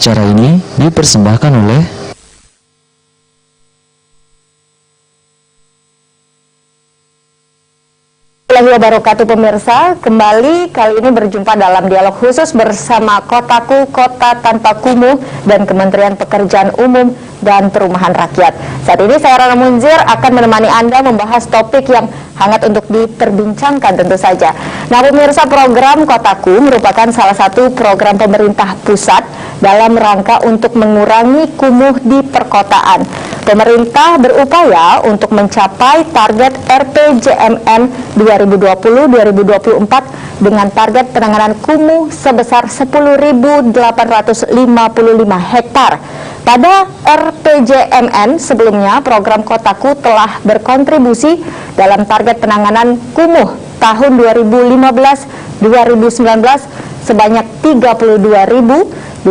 Acara ini dipersembahkan oleh Wabarakatuh pemirsa, kembali kali ini berjumpa dalam dialog khusus bersama Kotaku, Kota Tanpa Kumuh dan Kementerian Pekerjaan Umum dan Perumahan Rakyat. Saat ini saya Rana Munzir akan menemani Anda membahas topik yang hangat untuk diperbincangkan tentu saja. Nah pemirsa, program Kotaku merupakan salah satu program pemerintah pusat dalam rangka untuk mengurangi kumuh di perkotaan. Pemerintah berupaya untuk mencapai target RPJMN 2020-2024 dengan target penanganan kumuh sebesar 10.855 hektar. Pada RPJMN sebelumnya, program Kotaku telah berkontribusi dalam target penanganan kumuh tahun 2015-2019 sebanyak 32.222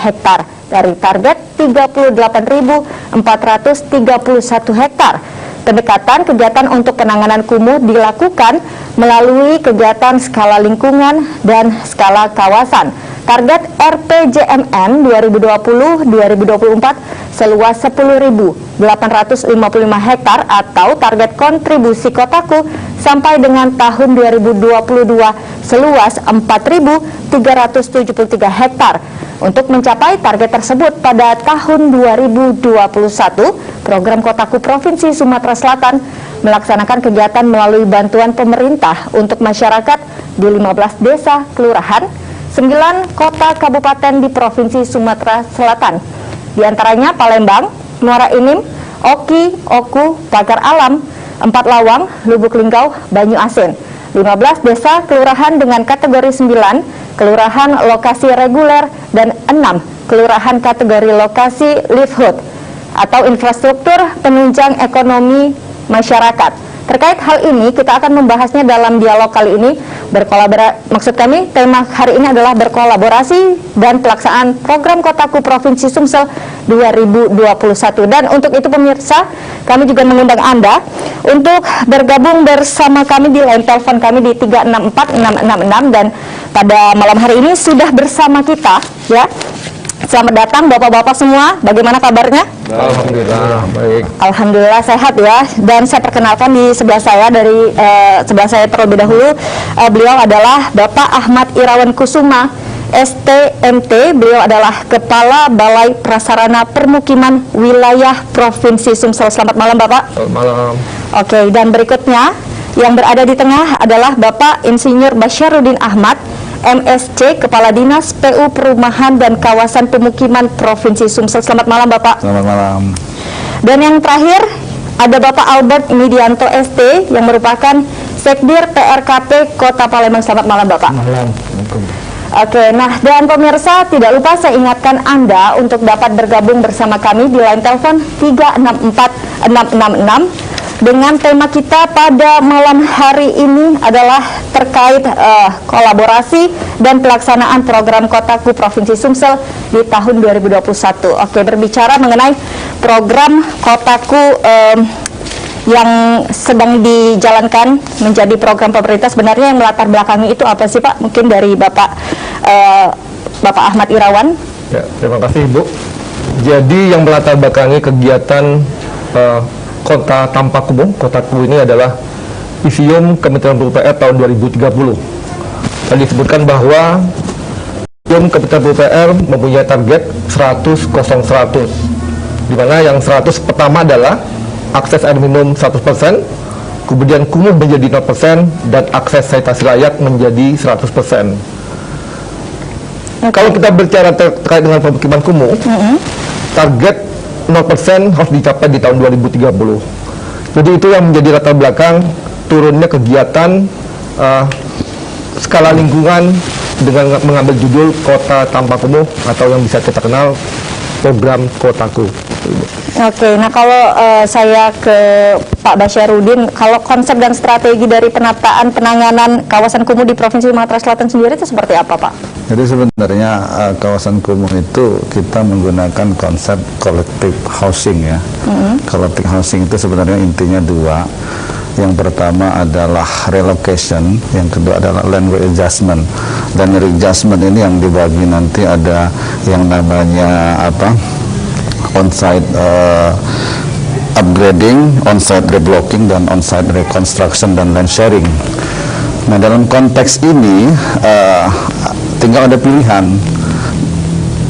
hektar dari target 38.431 hektar. Pendekatan kegiatan untuk penanganan kumuh dilakukan melalui kegiatan skala lingkungan dan skala kawasan. Target RPJMN 2020-2024 seluas 10.855 hektar atau target kontribusi Kotaku sampai dengan tahun 2022 seluas 4.373 hektar. Untuk mencapai target tersebut pada tahun 2021, program Kotaku Provinsi Sumatera Selatan melaksanakan kegiatan melalui bantuan pemerintah untuk masyarakat di 15 desa, kelurahan, 9 kota kabupaten di Provinsi Sumatera Selatan. Di antaranya Palembang, Muara Enim, Oki, Oku, Pagar Alam, 4 Lawang, Lubuk Linggau, Banyu Asin. 15 desa kelurahan dengan kategori 9 kelurahan lokasi reguler dan 6 kelurahan kategori lokasi livelihood atau infrastruktur penunjang ekonomi masyarakat. Terkait hal ini kita akan membahasnya dalam dialog kali ini. Maksud kami tema hari ini adalah berkolaborasi dan pelaksanaan program Kotaku Provinsi Sumsel 2021. Dan untuk itu pemirsa, kami juga mengundang Anda untuk bergabung bersama kami di line telepon kami di 3646666 dan pada malam hari ini sudah bersama kita ya. Selamat datang Bapak-bapak semua, bagaimana kabarnya? Alhamdulillah, baik. Alhamdulillah sehat ya. Dan saya perkenalkan di sebelah saya sebelah saya terlebih dahulu, beliau adalah Bapak Ahmad Irawan Kusuma, STMT. Beliau adalah Kepala Balai Prasarana Permukiman Wilayah Provinsi Sumsel. Selamat malam Bapak. Selamat malam. Oke, dan berikutnya yang berada di tengah adalah Bapak Insinyur Basyarudin Ahmad, MSc, Kepala Dinas PU Perumahan dan Kawasan Pemukiman Provinsi Sumsel. Selamat malam Bapak. Selamat malam. Dan yang terakhir ada Bapak Albert Midianto ST yang merupakan Sekdir PRKP Kota Palembang. Selamat malam Bapak. Malam. Oke, nah dan pemirsa tidak lupa saya ingatkan Anda untuk dapat bergabung bersama kami di line telepon 364666 dengan tema kita pada malam hari ini adalah terkait kolaborasi dan pelaksanaan program Kotaku Provinsi Sumsel di tahun 2021. Oke, berbicara mengenai program Kotaku yang sedang dijalankan menjadi program pemerintah, sebenarnya yang melatar belakangi itu apa sih Pak? Mungkin dari Bapak Ahmad Irawan. Ya, terima kasih Ibu. Jadi yang melatar belakangi kegiatan Kota Tanpa Kumuh, Kotaku ini adalah Visium Kementerian PUPR tahun 2030. Tadi disebutkan bahwa Visium Kementerian PUPR mempunyai target 100-0-100, di mana yang 100 pertama adalah akses air minum 100%, kemudian kumuh menjadi 0%, dan akses sanitasi layak menjadi 100%. Kalau kita bicara terkait dengan pemukiman kumuh, target 0% harus dicapai di tahun 2030. Jadi itu yang menjadi latar belakang turunnya kegiatan skala lingkungan dengan mengambil judul Kota Tanpa Kumuh atau yang bisa kita kenal program Kotaku. Oke, nah kalau saya ke Pak Basyarudin, kalau konsep dan strategi dari penataan penanganan kawasan kumuh di Provinsi Sumatera Selatan sendiri itu seperti apa Pak? Jadi sebenarnya kawasan kumuh itu kita menggunakan konsep collective housing ya. Collective housing itu sebenarnya intinya dua. Yang pertama adalah relocation, yang kedua adalah land adjustment. Dan readjustment ini yang dibagi nanti ada yang namanya on-site upgrading, on-site reblocking, dan on-site reconstruction dan land sharing. Nah, dalam konteks ini tinggal ada pilihan.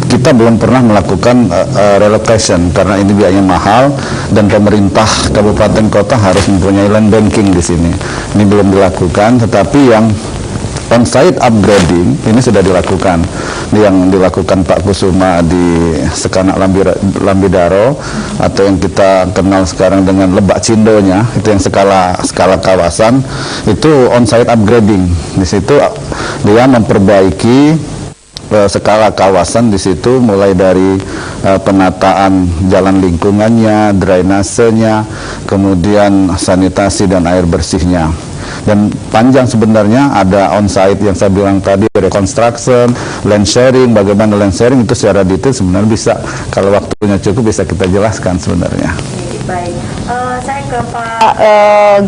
Kita belum pernah melakukan relocation karena ini biayanya mahal dan pemerintah kabupaten kota harus mempunyai land banking di sini. Ini belum dilakukan, tetapi yang on-site upgrading ini sudah dilakukan. Yang dilakukan Pak Kusuma di Sekanak Lambidaro, atau yang kita kenal sekarang dengan Lebak Cindonya, itu yang skala kawasan, itu on-site upgrading. Di situ dia memperbaiki skala kawasan di situ, mulai dari penataan jalan lingkungannya, drainasenya, kemudian sanitasi dan air bersihnya. Dan panjang sebenarnya, ada on-site yang saya bilang tadi, reconstruction, land sharing. Bagaimana land sharing itu secara detail sebenarnya bisa, kalau waktunya cukup bisa kita jelaskan sebenarnya. Baik, saya ke Pak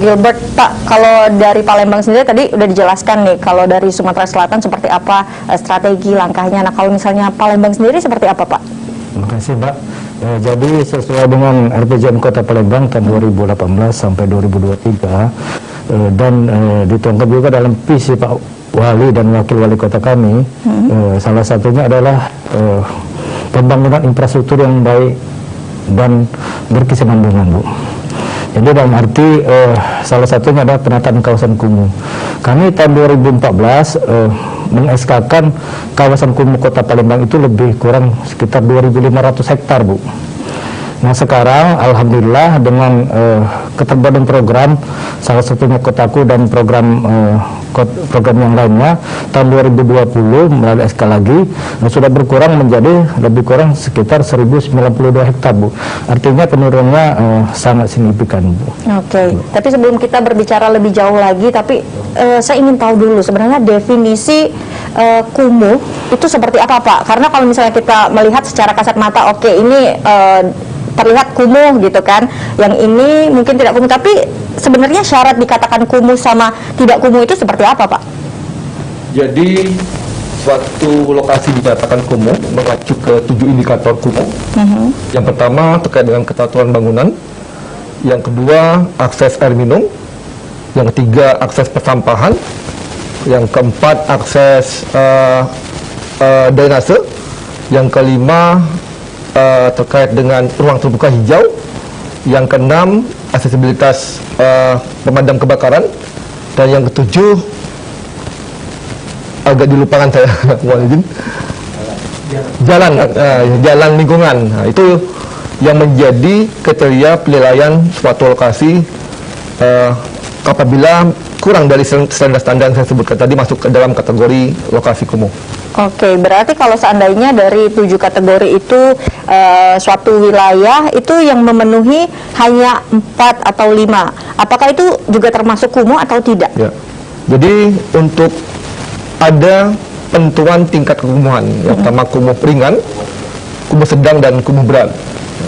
Gilbert. Pak, kalau dari Palembang sendiri tadi udah dijelaskan nih, kalau dari Sumatera Selatan seperti apa strategi langkahnya. Nah, kalau misalnya Palembang sendiri seperti apa, Pak? Terima kasih, Mbak. Jadi sesuai dengan RPJM Kota Palembang tahun 2018 sampai 2023, dan dituangkan juga dalam visi Pak Wali dan Wakil Wali Kota kami, salah satunya adalah pembangunan infrastruktur yang baik dan berkesinambungan, Bu. Jadi dalam arti salah satunya adalah penataan kawasan kumuh. Kami tahun 2014 meng-SK-kan kawasan kumuh Kota Palembang itu lebih kurang sekitar 2.500 hektar, Bu. Nah, sekarang alhamdulillah dengan keterbaruan program, salah satunya Kotaku dan program yang lainnya, tahun 2020 melalui SK lagi sudah berkurang menjadi lebih kurang sekitar 1.092 hektar, Bu. Artinya penurunannya sangat signifikan, Bu. Oke. Tapi sebelum kita berbicara lebih jauh lagi, tapi saya ingin tahu dulu sebenarnya definisi kumuh itu seperti apa, Pak? Karena kalau misalnya kita melihat secara kasat mata, oke, ini terlihat kumuh gitu kan, yang ini mungkin tidak kumuh, tapi sebenarnya syarat dikatakan kumuh sama tidak kumuh itu seperti apa, Pak? Jadi suatu lokasi dikatakan kumuh mengacu ke 7 indikator kumuh. Yang pertama terkait dengan ketatuan bangunan, yang kedua akses air minum, yang ketiga akses persampahan, yang keempat akses drainase, yang kelima terkait dengan ruang terbuka hijau, yang keenam aksesibilitas pemadam kebakaran, dan yang ketujuh agak dilupakan saya, mohon izin, jalan lingkungan. Nah, itu yang menjadi kriteria penilaian suatu lokasi apabila kurang dari standar-standar yang saya sebutkan tadi masuk ke dalam kategori lokasi kumuh. Oke, berarti kalau seandainya dari 7 kategori itu suatu wilayah itu yang memenuhi hanya 4 atau 5, apakah itu juga termasuk kumuh atau tidak? Ya. Jadi untuk ada penentuan tingkat kekumuhan, yang pertama kumuh ringan, kumuh sedang, dan kumuh berat.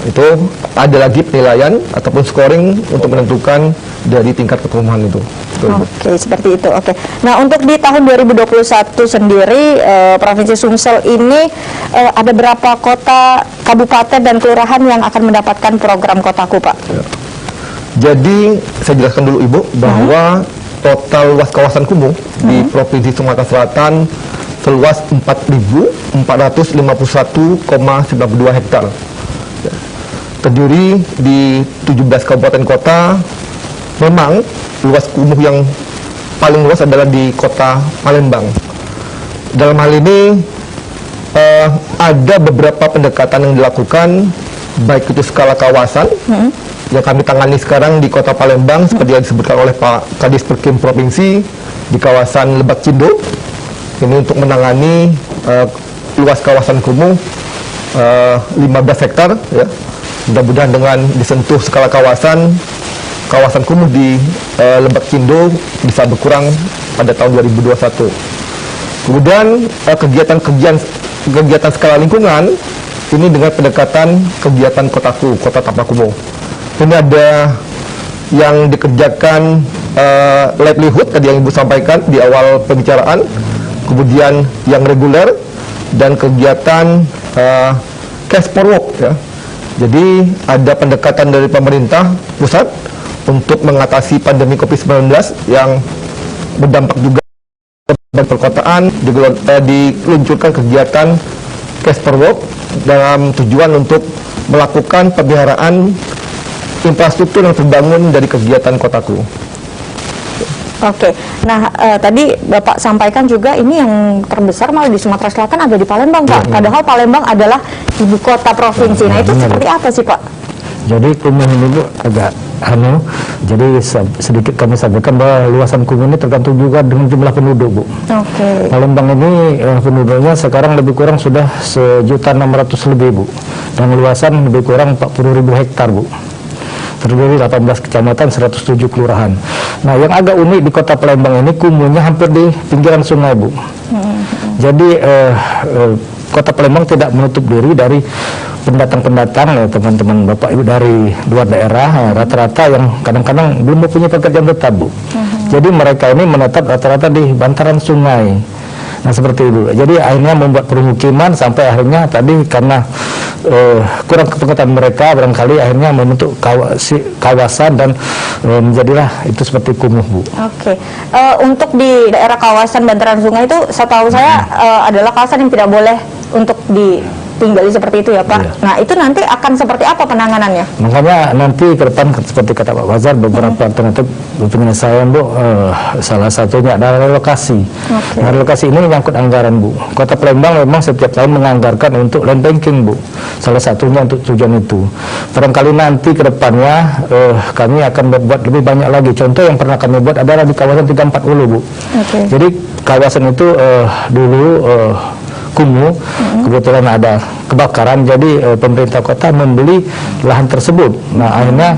Itu ada lagi penilaian ataupun scoring untuk menentukan dari tingkat kekumuhan itu. Oke, seperti itu. Oke. Nah, untuk di tahun 2021 sendiri, Provinsi Sumsel ini ada berapa kota, kabupaten, dan kelurahan yang akan mendapatkan program Kotaku, Pak? Ya. Jadi saya jelaskan dulu, Ibu, bahwa total luas kawasan kumuh di Provinsi Sumatera Selatan seluas 4.451,92 hektar. Terdiri di 17 kabupaten kota. Memang luas kumuh yang paling luas adalah di Kota Palembang. Dalam hal ini ada beberapa pendekatan yang dilakukan, baik itu skala kawasan yang kami tangani sekarang di Kota Palembang, seperti yang disebutkan oleh Pak Kadis Perkim Provinsi, di kawasan Lebak Cindo. Ini untuk menangani luas kawasan kumuh 15 hektar, ya. Mudah-mudahan dengan disentuh skala kawasan kumuh di Lebak Cindo bisa berkurang pada tahun 2021. Kemudian kegiatan skala lingkungan ini dengan pendekatan kegiatan Kotaku, Kota Tanpa Kumuh. Ini ada yang dikerjakan livelihood tadi yang Ibu sampaikan di awal pembicaraan. kemudian yang reguler, dan kegiatan cash for work ya. Jadi ada pendekatan dari pemerintah pusat untuk mengatasi pandemi COVID-19 yang berdampak juga pada perkotaan. Diluncurkan kegiatan cash for work dalam tujuan untuk melakukan pemeliharaan infrastruktur yang terbangun dari kegiatan kotaku. Oke, nah tadi Bapak sampaikan juga ini yang terbesar malah di Sumatera Selatan ada di Palembang, Pak. Padahal Palembang adalah ibu kota provinsi. Nah itu seperti apa sih, Pak? Jadi Kumuh ini Bu agak jadi sedikit kami sampaikan bahwa luasan Kumuh ini tergantung juga dengan jumlah penduduk, Bu. Oke. Palembang ini penduduknya sekarang lebih kurang sudah 1.600.000 lebih, Bu. Dan luasan lebih kurang 40.000 hektar, Bu. Terdiri 18 kecamatan, 107 kelurahan. Nah, yang agak unik di kota Palembang ini Kumuhnya hampir di pinggiran sungai, Bu. Jadi kota Palembang tidak menutup diri dari pendatang-pendatang ya, teman-teman Bapak Ibu dari luar daerah, rata-rata yang kadang-kadang belum mempunyai pekerjaan tetap, Bu. Jadi mereka ini menetap rata-rata di bantaran sungai. Nah, seperti itu. Jadi akhirnya membuat permukiman sampai akhirnya tadi karena kurang kepekatan mereka barangkali akhirnya membentuk kawasan dan menjadilah itu seperti Kumuh, Bu. Oke. Untuk di daerah kawasan bantaran sungai itu setahu saya adalah kawasan yang tidak boleh untuk ditinggali seperti itu ya, Pak. Iya. Nah itu nanti akan seperti apa penanganannya? Makanya nanti ke depan seperti kata Pak Bazar beberapa alternatif penyelesaian, Bu. Salah satunya adalah relokasi. Nah, relokasi ini menyangkut anggaran, Bu. Kota Palembang memang setiap tahun menganggarkan untuk land banking, Bu. Salah satunya untuk tujuan itu. Barangkali nanti ke depannya kami akan berbuat lebih banyak lagi. Contoh yang pernah kami buat adalah di kawasan 340, Bu. Jadi kawasan itu dulu Kumuh, kebetulan ada kebakaran, jadi pemerintah kota membeli lahan tersebut. Nah, akhirnya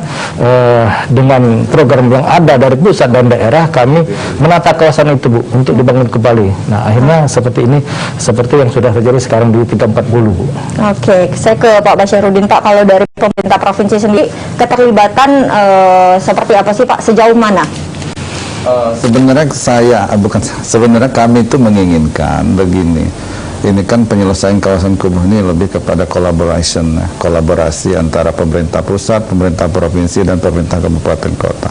dengan program yang ada dari pusat dan daerah, kami menata kawasan itu, Bu, untuk dibangun kembali. Nah, akhirnya seperti ini, seperti yang sudah terjadi sekarang di 340, Bu. Oke, saya ke Pak Basyarudin, Pak. Kalau dari pemerintah provinsi sendiri, keterlibatan seperti apa sih, Pak? Sejauh mana? Sebenarnya kami itu menginginkan begini. Ini kan penyelesaian kawasan Kumuh ini lebih kepada kolaborasi antara pemerintah pusat, pemerintah provinsi, dan pemerintah kabupaten kota.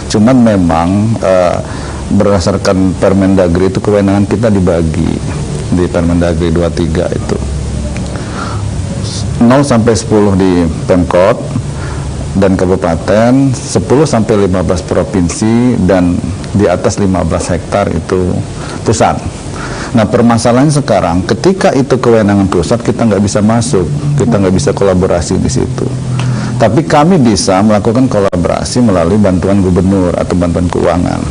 Cuman memang berdasarkan Permendagri itu kewenangan kita dibagi di Permendagri 23 itu 0 sampai 10 di Pemkot dan kabupaten, 10 sampai 15 provinsi, dan di atas 15 hektar itu pusat. Nah, permasalahannya sekarang ketika itu kewenangan pusat, kita nggak bisa masuk, kita nggak bisa kolaborasi di situ. Tapi kami bisa melakukan kolaborasi melalui bantuan gubernur atau bantuan keuangan.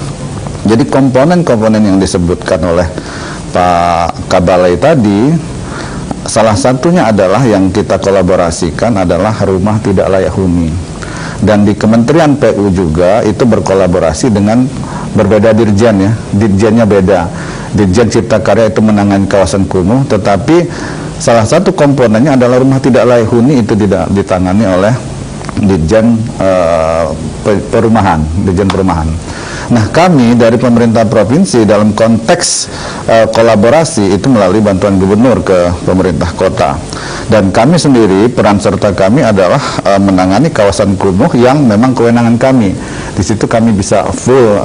Jadi komponen-komponen yang disebutkan oleh Pak Kabalai tadi, salah satunya adalah yang kita kolaborasikan adalah rumah tidak layak huni. Dan di Kementerian PU juga itu berkolaborasi dengan berbeda dirjen ya, dirjennya beda. Dirjen Cipta Karya itu menangani kawasan Kumuh, tetapi salah satu komponennya adalah rumah tidak layak huni, itu tidak ditangani oleh Dirjen Perumahan, Dirjen Perumahan. Nah, kami dari pemerintah provinsi dalam konteks kolaborasi itu melalui bantuan gubernur ke pemerintah kota. Dan kami sendiri, peran serta kami adalah menangani kawasan Kumuh yang memang kewenangan kami. Di situ kami bisa full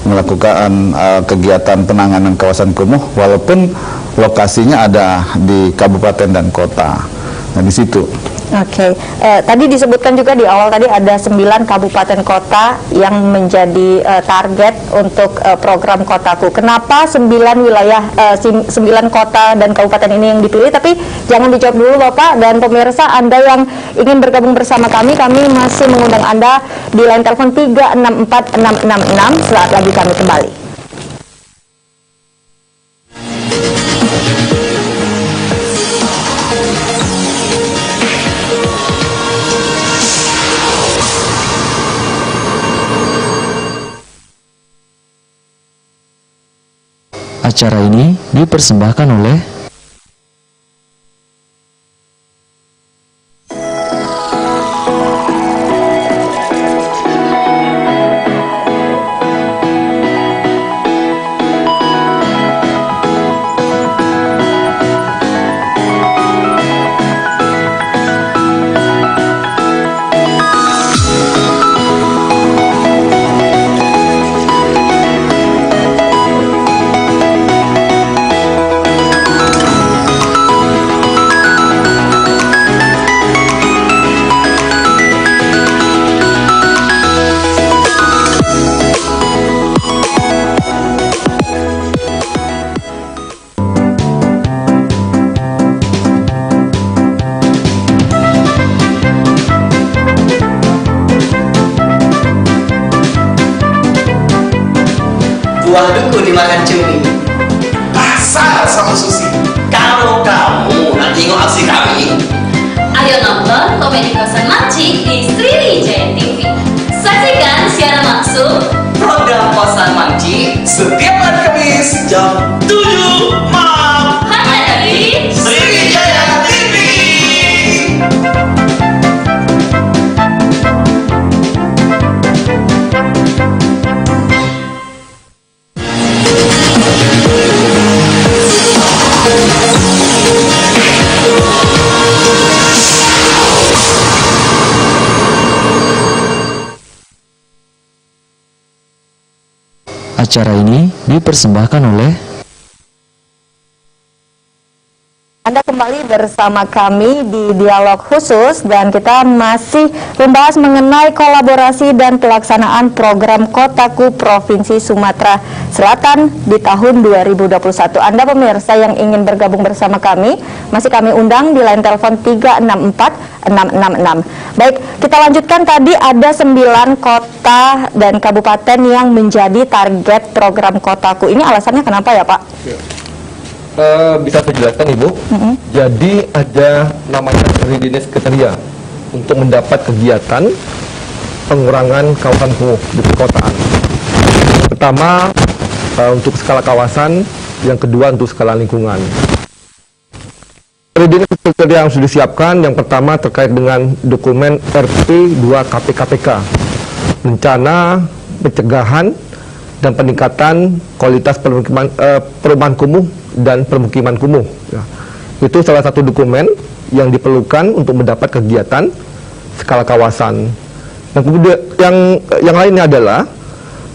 melakukan kegiatan penanganan kawasan Kumuh, walaupun lokasinya ada di kabupaten dan kota. Nah, di situ. Oke, tadi disebutkan juga di awal tadi ada 9 kabupaten kota yang menjadi target untuk program Kotaku. Kenapa 9 wilayah, 9 kota dan kabupaten ini yang dipilih? Tapi jangan dijawab dulu, Bapak dan pemirsa. Anda yang ingin bergabung bersama kami masih mengundang Anda di line telepon 364666. Saat lagi kami kembali. Acara ini dipersembahkan oleh buah duku dimakan cumi. Pasar sama Susi. Kalau kamu nanti tengok aksi kami, ayo nonton komedi kosan Mancik di Sriwijaya TV. Saksikan siaran langsung program Kosan Mancik setiap hari Kamis jam 7 malam hanya di Sriwijaya TV. Acara ini dipersembahkan oleh Anda kembali bersama kami di Dialog Khusus dan kita masih membahas mengenai kolaborasi dan pelaksanaan program Kotaku Provinsi Sumatera Selatan di tahun 2021. Anda pemirsa yang ingin bergabung bersama kami, masih kami undang di line telepon 364 666. Baik, kita lanjutkan. Tadi ada 9 kota dan kabupaten yang menjadi target program Kotaku. Ini alasannya kenapa ya Pak? Bisa saya jelaskan Ibu. Jadi ada namanya readiness kriteria untuk mendapat kegiatan pengurangan kawasan kumuh di perkotaan. Pertama untuk skala kawasan, yang kedua untuk skala lingkungan. Readiness kriteria yang sudah disiapkan, yang pertama terkait dengan dokumen RP 2 KPKPK, rencana pencegahan dan peningkatan kualitas perumahan kumuh dan permukiman kumuh. Ya. Itu salah satu dokumen yang diperlukan untuk mendapat kegiatan skala kawasan. Dan kemudian yang lainnya adalah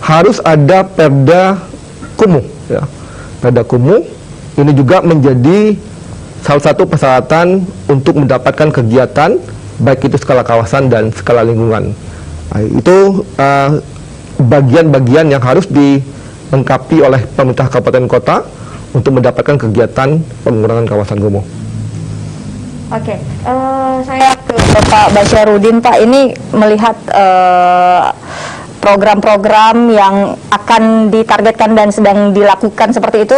harus ada perda kumuh. Ya. Perda kumuh ini juga menjadi salah satu persyaratan untuk mendapatkan kegiatan baik itu skala kawasan dan skala lingkungan. Nah, itu bagian-bagian yang harus dilengkapi oleh pemerintah kabupaten kota untuk mendapatkan kegiatan pengurangan kawasan kumuh. Oke, saya ke Pak Basyarudin. Pak, ini melihat program-program yang akan ditargetkan dan sedang dilakukan seperti itu,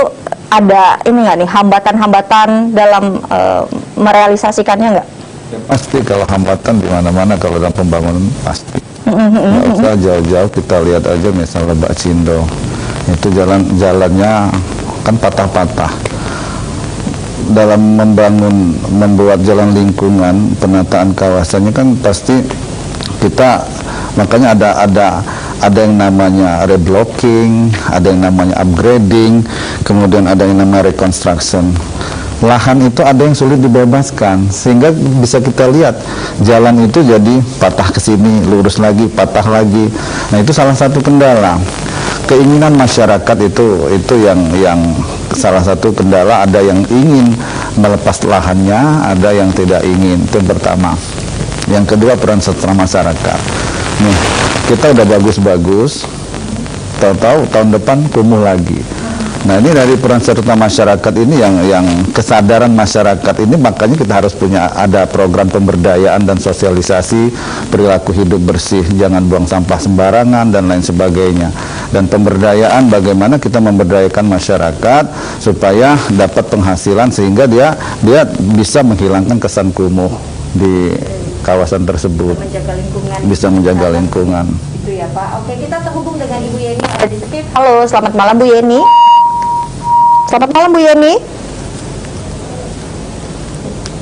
ada ini nggak nih hambatan-hambatan dalam merealisasikannya nggak? Ya, pasti kalau hambatan di mana-mana kalau dalam pembangunan pasti. Nggak usah jauh-jauh, kita lihat aja misalnya Lebak Cindo, itu jalannya kan patah-patah. Dalam membuat jalan lingkungan, penataan kawasannya kan pasti kita, makanya ada yang namanya reblocking, ada yang namanya upgrading, kemudian ada yang namanya reconstruction. Lahan itu ada yang sulit dibebaskan, sehingga bisa kita lihat jalan itu jadi patah ke sini, lurus lagi, patah lagi. Nah, itu salah satu kendala. Keinginan masyarakat itu yang salah satu kendala. Ada yang ingin melepas lahannya, ada yang tidak ingin. Itu yang pertama. Yang kedua, peran serta masyarakat. Nih, kita udah bagus-bagus, tahu-tahu tahun depan kumuh lagi. Nah, ini dari peran serta masyarakat ini yang kesadaran masyarakat ini, makanya kita harus punya ada program pemberdayaan dan sosialisasi perilaku hidup bersih, jangan buang sampah sembarangan dan lain sebagainya. Dan pemberdayaan, bagaimana kita memberdayakan masyarakat supaya dapat penghasilan sehingga dia bisa menghilangkan kesan kumuh di kawasan tersebut. Bisa menjaga lingkungan. Itu ya Pak. Oke, kita terhubung dengan Ibu Yeni ada di Skip. Halo, selamat malam Bu Yeni. Selamat malam Bu Yeni.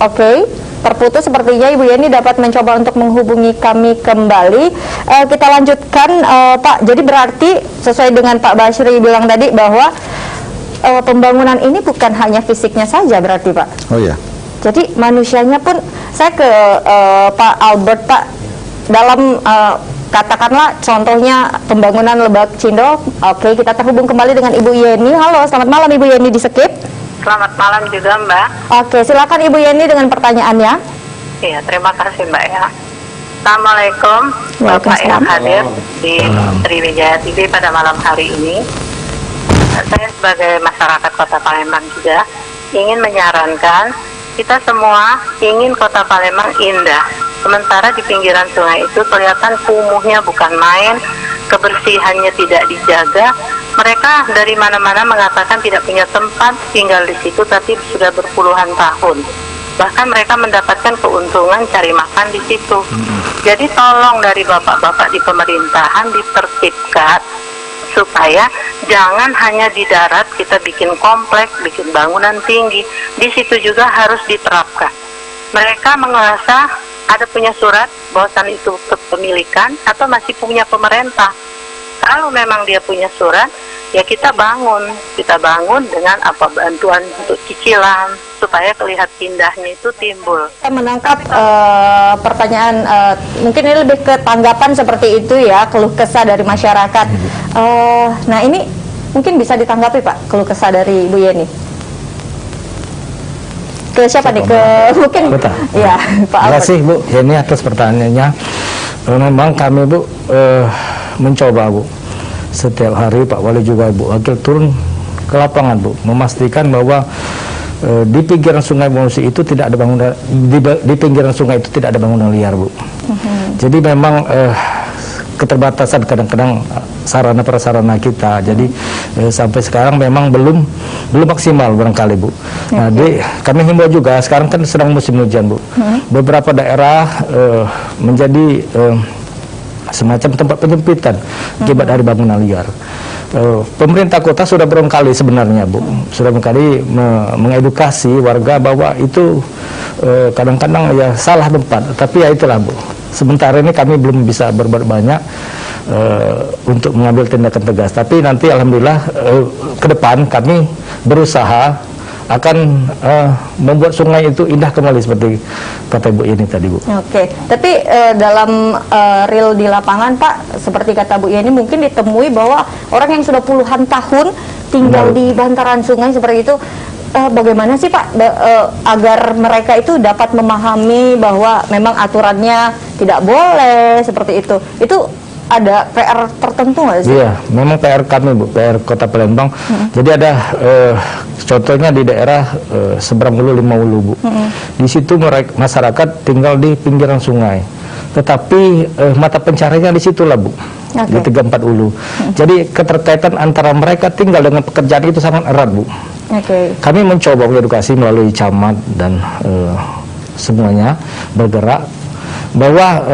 Oke, terputus sepertinya. Ibu Yeni dapat mencoba untuk menghubungi kami kembali. Kita lanjutkan Pak. Jadi berarti sesuai dengan Pak Basri bilang tadi bahwa pembangunan ini bukan hanya fisiknya saja berarti Pak. Oh ya. Jadi manusianya pun, saya ke Pak Albert Pak, dalam katakanlah contohnya pembangunan Lebak Cindo. Oke, kita terhubung kembali dengan Ibu Yeni. Halo, selamat malam Ibu Yeni di Skip. Selamat malam juga Mbak. Oke, silakan Ibu Yeni dengan pertanyaannya. Iya, terima kasih Mbak ya. Assalamualaikum Bapak yang hadir di Sriwijaya TV pada malam hari ini. Saya sebagai masyarakat Kota Palembang juga ingin menyarankan, kita semua ingin Kota Palembang indah. Sementara di pinggiran sungai itu kelihatan kumuhnya bukan main, kebersihannya tidak dijaga, Mereka dari mana-mana mengatakan tidak punya tempat tinggal di situ, tapi sudah berpuluhan tahun. Bahkan mereka mendapatkan keuntungan cari makan di situ. Jadi tolong dari bapak-bapak di pemerintahan ditertibkan supaya jangan hanya di darat kita bikin kompleks, bikin bangunan tinggi. Di situ juga harus diterapkan. Mereka merasa ada punya surat bahwasan itu kepemilikan atau masih punya pemerintah. Kalau memang dia punya surat, ya kita bangun dengan apa bantuan untuk cicilan supaya kelihatan indahnya itu timbul. Saya menangkap pertanyaan, mungkin ini lebih ke tanggapan seperti itu ya, keluh kesah dari masyarakat. Nah ini mungkin bisa ditanggapi Pak, keluh kesah dari Bu Yeni. Ke siapa nih? Ke mungkin ya Pak Terima Albert. kasih Bu Yeni atas pertanyaannya. Memang kami Bu mencoba Bu, setiap hari Pak Wali juga Bu Wakil turun ke lapangan Bu, memastikan bahwa di pinggiran Sungai Musi itu tidak ada bangunan, di pinggiran sungai itu tidak ada bangunan liar Bu. Jadi memang keterbatasan kadang-kadang sarana prasarana kita. Jadi sampai sekarang memang belum maksimal barangkali Bu. Nah, kami himbau juga, sekarang kan sedang musim hujan Bu. Beberapa daerah menjadi semacam tempat penyempitan akibat dari bangunan liar. Pemerintah kota sudah berkali sebenarnya Bu, sudah berkali mengedukasi warga bahwa itu kadang-kadang ya salah tempat, tapi ya itulah Bu. Sementara ini kami belum bisa berbuat banyak untuk mengambil tindakan tegas, tapi nanti alhamdulillah ke depan kami berusaha akan membuat sungai itu indah kembali seperti kata Bu Yeni tadi Bu. Oke, tapi dalam real di lapangan Pak, seperti kata Bu Yeni mungkin ditemui bahwa orang yang sudah puluhan tahun tinggal di bantaran sungai seperti itu, bagaimana sih Pak agar mereka itu dapat memahami bahwa memang aturannya tidak boleh seperti itu? Itu ada PR tertentu nggak sih? Iya, memang PR kami Bu, PR Kota Palembang. Jadi ada contohnya di daerah seberang Ulu, Lima Ulu Bu. Di situ masyarakat tinggal di pinggiran sungai, tetapi mata pencariannya di situlah Bu, di 34 Ulu. Jadi keterkaitan antara mereka tinggal dengan pekerjaan itu sangat erat Bu. Kami mencoba mengedukasi melalui camat dan semuanya bergerak bahwa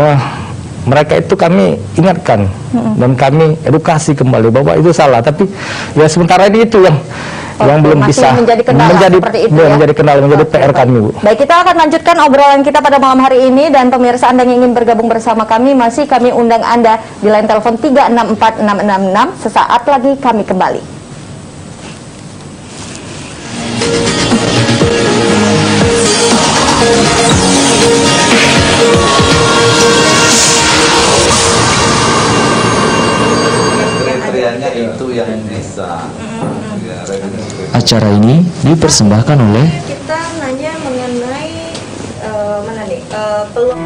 mereka itu kami ingatkan dan kami edukasi kembali bahwa itu salah, tapi ya sementara ini itu yang belum bisa menjadi kendala, menjadi PR kami Bu. Baik, kita akan lanjutkan obrolan kita pada malam hari ini, dan pemirsa Anda yang ingin bergabung bersama kami masih kami undang Anda di line telepon 364666. Sesaat lagi kami kembali. Kriterianya itu yang bisa. Acara ini dipersembahkan oleh Kita nanya mengenai mana nih peluang.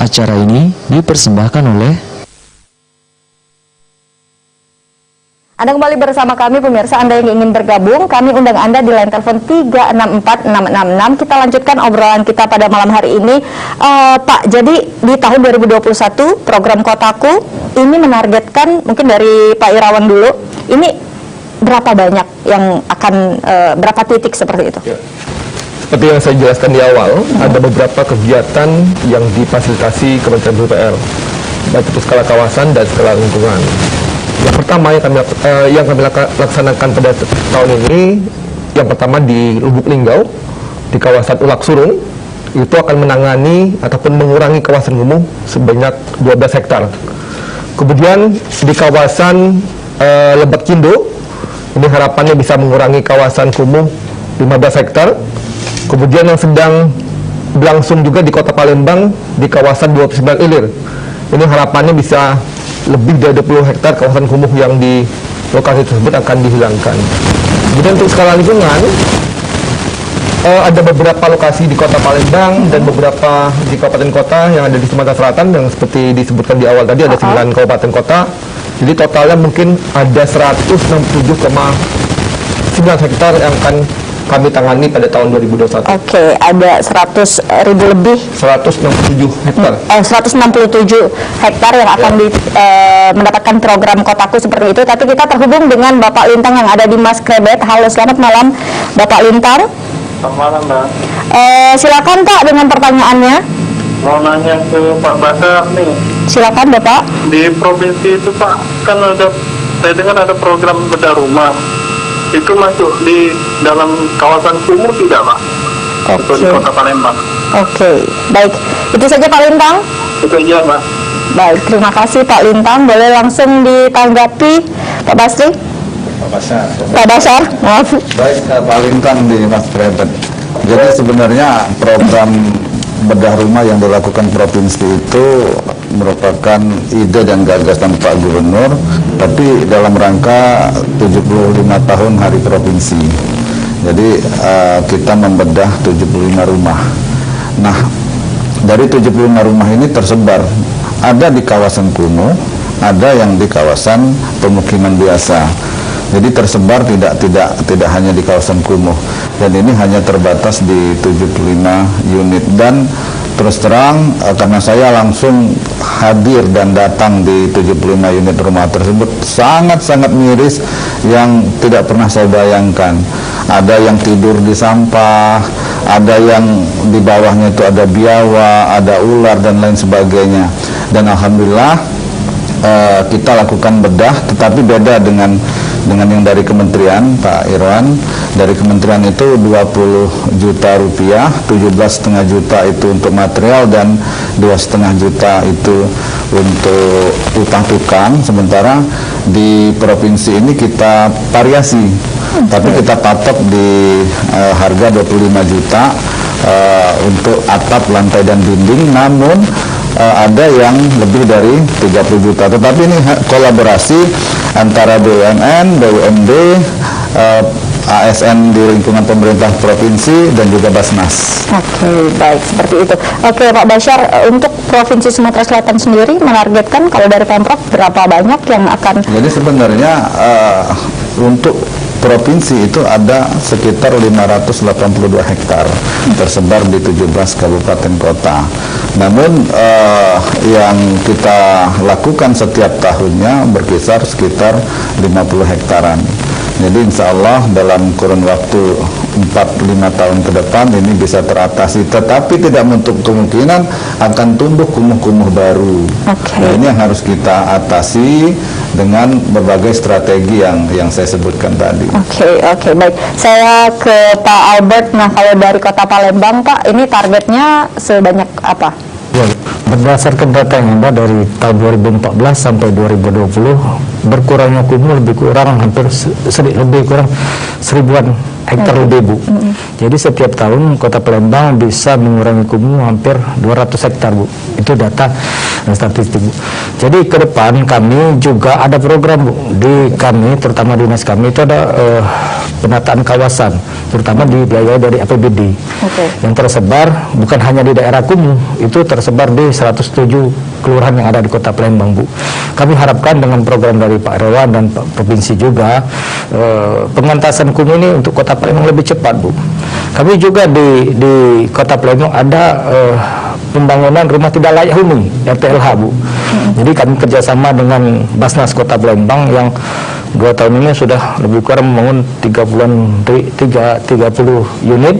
Acara ini dipersembahkan oleh Anda kembali bersama kami pemirsa. Anda yang ingin bergabung, kami undang Anda di line telepon 364666. Kita lanjutkan obrolan kita pada malam hari ini. Pak, jadi di tahun 2021 program Kotaku ini menargetkan, mungkin dari Pak Irawan dulu, ini berapa banyak yang akan, berapa titik seperti itu? Ya. Seperti yang saya jelaskan di awal, ada beberapa kegiatan yang difasilitasi Kementerian PUPR, baik itu skala kawasan dan skala lingkungan. Yang pertama yang kami laksanakan pada tahun ini, yang pertama di Lubuk Linggau, di kawasan Ulak Surung, itu akan menangani ataupun mengurangi kawasan kumuh sebanyak 12 hektar. Kemudian di kawasan Lebak Cindo, ini harapannya bisa mengurangi kawasan kumuh 15 hektar. Kemudian yang sedang berlangsung juga di Kota Palembang, di kawasan 29 Ilir. Ini harapannya bisa lebih dari 20 hektar kawasan kumuh yang di lokasi tersebut akan dihilangkan. Kemudian untuk skala lingkungan, ada beberapa lokasi di Kota Palembang dan beberapa di kabupaten kota yang ada di Sumatera Selatan yang seperti disebutkan di awal tadi, ada 9 kabupaten kota. Jadi totalnya mungkin ada 167,9 hektar yang akan kami tangani pada tahun 2021. Oke, ada 100.000 lebih. 167 hektar. 167 hektar yang akan mendapatkan program Kotaku seperti itu. Tapi kita terhubung dengan Bapak Lintang yang ada di Mas Krebet. Halo, selamat malam Bapak Lintang. Selamat malam, Mbak. Silakan Pak dengan pertanyaannya. Mau nanya ke Pak Basar nih. Silakan Bapak. Di provinsi itu Pak, kan ada, saya dengar ada program bedah rumah. Itu masuk di dalam kawasan kumuh tidak, Pak? Atau di Kota Palembang? Oke, baik. Itu saja Pak Lintang? Itu aja, Pak. Baik, terima kasih Pak Lintang. Boleh langsung ditanggapi Pak Basri? Pak Basar, maaf. Baik, Pak Lintang di Mas Krebet. Jadi sebenarnya program bedah rumah yang dilakukan provinsi itu merupakan ide dan gagasan Pak Gubernur, tapi dalam rangka 75 tahun Hari Provinsi. Jadi kita membedah 75 rumah. Nah, dari 75 rumah ini tersebar, ada di kawasan kumuh, ada yang di kawasan pemukiman biasa. Jadi tersebar tidak hanya di kawasan kumuh, dan ini hanya terbatas di 75 unit. Dan terus terang karena saya langsung hadir dan datang di 75 unit rumah tersebut, sangat-sangat miris yang tidak pernah saya bayangkan. Ada yang tidur di sampah, ada yang di bawahnya itu ada biawa, ada ular dan lain sebagainya. Dan alhamdulillah kita lakukan bedah, tetapi beda dengan yang dari kementerian, Pak Irwan. Dari kementerian itu 20 juta rupiah, 17,5 juta itu untuk material dan 2,5 juta itu untuk utang tukang. Sementara di provinsi ini kita variasi, tapi kita patok di harga 25 juta untuk atap, lantai dan dinding. Namun ada yang lebih dari 30 juta. Tetapi ini kolaborasi antara BUMN, BUMD, ASN di lingkungan pemerintah provinsi dan juga Basnas. Oke, baik, seperti itu. Oke, Pak Basyar, untuk Provinsi Sumatera Selatan sendiri menargetkan kalau dari Pemprov berapa banyak yang akan? Jadi sebenarnya untuk provinsi itu ada sekitar 582 hektar tersebar di 17 kabupaten kota. Namun yang kita lakukan setiap tahunnya berkisar sekitar 50 hektaran. Jadi insya Allah dalam kurun waktu 4-5 tahun ke depan ini bisa teratasi, tetapi tidak menutup kemungkinan akan tumbuh kumuh-kumuh baru. Nah, ini yang harus kita atasi dengan berbagai strategi yang saya sebutkan tadi. Oke, baik. Saya ke Pak Albert. Nah, kalau dari Kota Palembang, Pak, ini targetnya sebanyak apa? Ya, berdasarkan data yang ada dari tahun 2014 sampai 2020, berkurangnya kumuh lebih kurang hampir lebih kurang 1000-an hektar lebih, Bu. Jadi setiap tahun Kota Palembang bisa mengurangi kumuh hampir 200 hektar, Bu. Itu data dan statistik, Bu. Jadi ke depan kami juga ada program, Bu. Di kami, terutama dinas kami itu ada penataan kawasan, terutama dibiayai dari APBD. Yang tersebar bukan hanya di daerah Kumuh, itu tersebar di 107 kelurahan yang ada di Kota Palembang, Bu. Kami harapkan dengan program dari Pak Rewan dan Pak Provinsi juga, pengentasan Kumuh ini untuk Kota Palembang lebih cepat, Bu. Kami juga di Kota Palembang ada pembangunan rumah tidak layak huni RTLH, Bu. Jadi kami kerjasama dengan Basnas Kota Palembang yang 2 tahun ini sudah lebih kurang membangun 30 unit,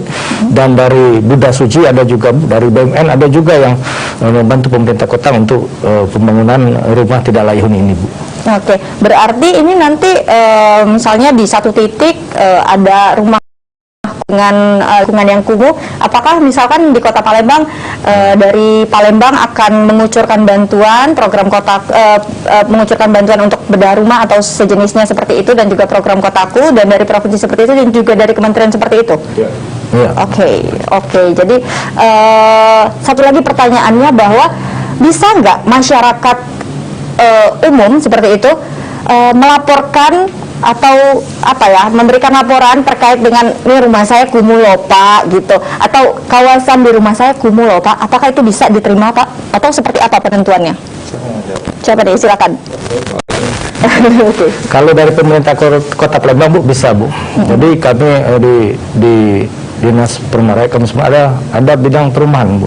dan dari Buddha Suci ada juga, dari BUMN ada juga yang membantu pemerintah kota untuk pembangunan rumah tidak layak huni ini, Bu. Oke, berarti ini nanti misalnya di satu titik ada rumah dengan lingkungan yang kumuh, apakah misalkan di Kota Palembang dari Palembang akan mengucurkan bantuan program kota mengucurkan bantuan untuk bedah rumah atau sejenisnya seperti itu, dan juga program Kotaku, dan dari provinsi seperti itu, dan juga dari kementerian seperti itu. Oke. Jadi satu lagi pertanyaannya, bahwa bisa nggak masyarakat umum seperti itu melaporkan atau memberikan laporan terkait dengan ini rumah saya kumuh loh Pak, gitu, atau kawasan di rumah saya kumuh loh Pak, apakah itu bisa diterima Pak, atau seperti apa penentuannya? Siapa nih, silakan. Kalau dari pemerintah Kota Palembang, Bu, bisa, Bu. Jadi kami di Dinas Perumahan Rakyat kami semua ada bidang perumahan, Bu.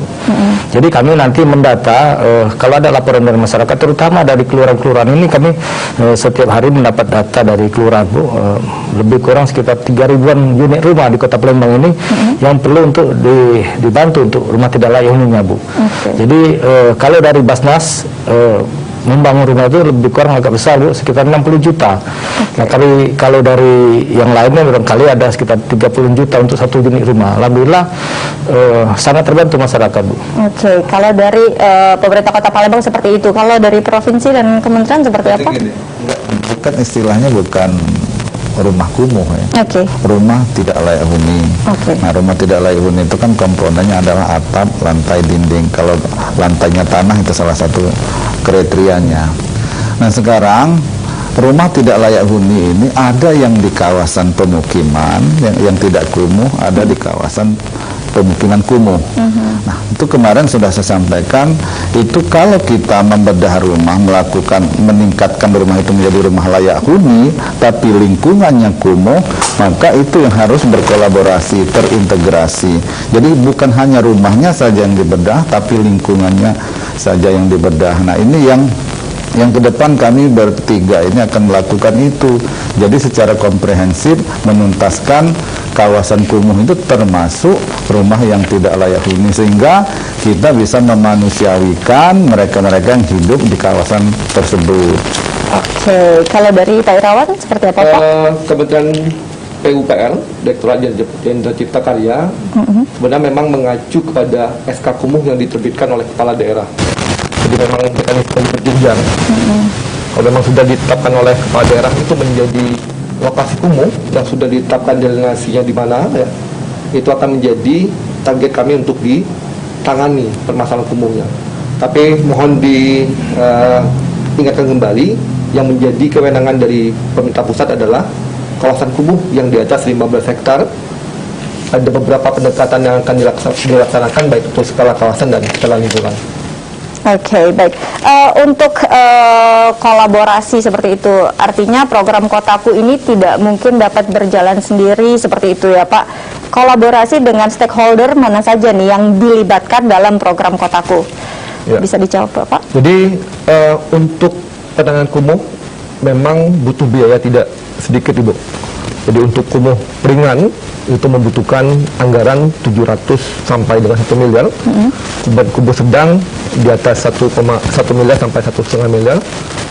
Jadi kami nanti mendata kalau ada laporan dari masyarakat, terutama dari kelurahan-kelurahan ini, kami setiap hari mendapat data dari kelurahan, Bu. Lebih kurang sekitar 3.000-an unit rumah di Kota Palembang ini yang perlu untuk dibantu untuk rumah tidak layak huninya, Bu. Jadi kalau dari Basnas membangun rumah itu lebih kurang agak besar, Bu, sekitar 60 juta. Nah, kalau dari yang lainnya barangkali ada sekitar 30 juta untuk satu unit rumah. Alhamdulillah sangat terbantu masyarakat, Bu. Kalau dari pemerintah Kota Palembang seperti itu, kalau dari provinsi dan kementerian seperti apa? Bukan, istilahnya bukan rumah kumuh ya. Rumah tidak layak huni. Nah, rumah tidak layak huni itu kan komponennya adalah atap, lantai, dinding. Kalau lantainya tanah itu salah satu kriterianya. Nah, sekarang rumah tidak layak huni ini ada yang di kawasan pemukiman, yang tidak kumuh, ada di kawasan pemukiman kumuh. Nah, itu kemarin sudah saya sampaikan, itu kalau kita membedah rumah, meningkatkan rumah itu menjadi rumah layak huni, tapi lingkungannya kumuh, maka itu yang harus berkolaborasi, terintegrasi. Jadi bukan hanya rumahnya saja yang dibedah, tapi lingkungannya saja yang dibedah. Nah, ini yang ke depan kami bertiga ini akan melakukan itu. Jadi secara komprehensif menuntaskan kawasan kumuh itu termasuk rumah yang tidak layak huni, sehingga kita bisa memanusiawikan mereka-mereka yang hidup di kawasan tersebut. Kalau dari Pak Irawan seperti apa, Pak? Kementerian PUPR, Direktorat Jenderal Cipta Karya, sebenarnya memang mengacu kepada SK Kumuh yang diterbitkan oleh kepala daerah. Jadi memang mekanisme berjenjang. Kalau memang sudah ditetapkan oleh kepala daerah itu menjadi lokasi kumuh yang sudah ditetapkan delegasinya di mana, ya, itu akan menjadi target kami untuk ditangani permasalahan kumuhnya. Tapi mohon diingatkan kembali, yang menjadi kewenangan dari pemerintah pusat adalah kawasan kumuh yang di atas 15 hektar. Ada beberapa pendekatan yang akan dilaksanakan baik untuk skala kawasan dan skala lingkungan. Baik. Untuk kolaborasi seperti itu, artinya program Kotaku ini tidak mungkin dapat berjalan sendiri seperti itu ya, Pak. Kolaborasi dengan stakeholder mana saja nih yang dilibatkan dalam program Kotaku? Bisa dijawab, Pak? Jadi untuk penanganan kumuh memang butuh biaya tidak sedikit, Ibu. Jadi untuk kumuh ringan itu membutuhkan anggaran 700 sampai dengan 1 miliar. Dan kumuh sedang di atas 1 miliar sampai 1,5 miliar.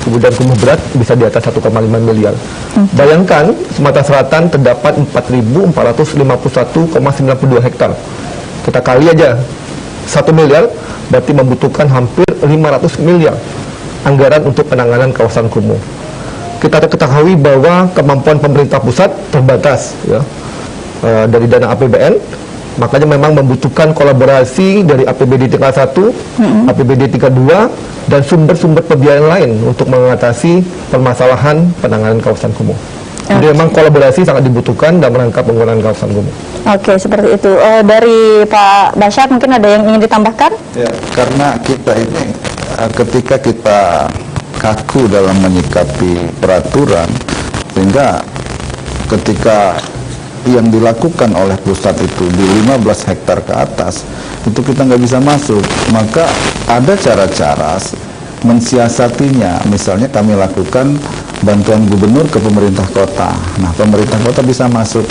Kemudian kumuh berat bisa di atas 1,5 miliar. Bayangkan Sumatera Selatan terdapat 4.451,92 hektar. Kita kali aja 1 miliar, berarti membutuhkan hampir 500 miliar anggaran untuk penanganan kawasan kumuh. Kita ketahui bahwa kemampuan pemerintah pusat terbatas, ya, dari dana APBN, makanya memang membutuhkan kolaborasi dari APBD tingkat 1, APBD tingkat 2, dan sumber-sumber pembiayaan lain untuk mengatasi permasalahan penanganan kawasan kumuh. Jadi memang kolaborasi sangat dibutuhkan dalam rangka penggunaan kawasan kumuh. Oke, seperti itu. Dari Pak Basyar mungkin ada yang ingin ditambahkan? Ya, karena kita ini ketika kita kaku dalam menyikapi peraturan, sehingga ketika yang dilakukan oleh pusat itu di 15 hektar ke atas, itu kita nggak bisa masuk. Maka ada cara-cara mensiasatinya. Misalnya kami lakukan bantuan gubernur ke pemerintah kota. Nah, pemerintah kota bisa masuk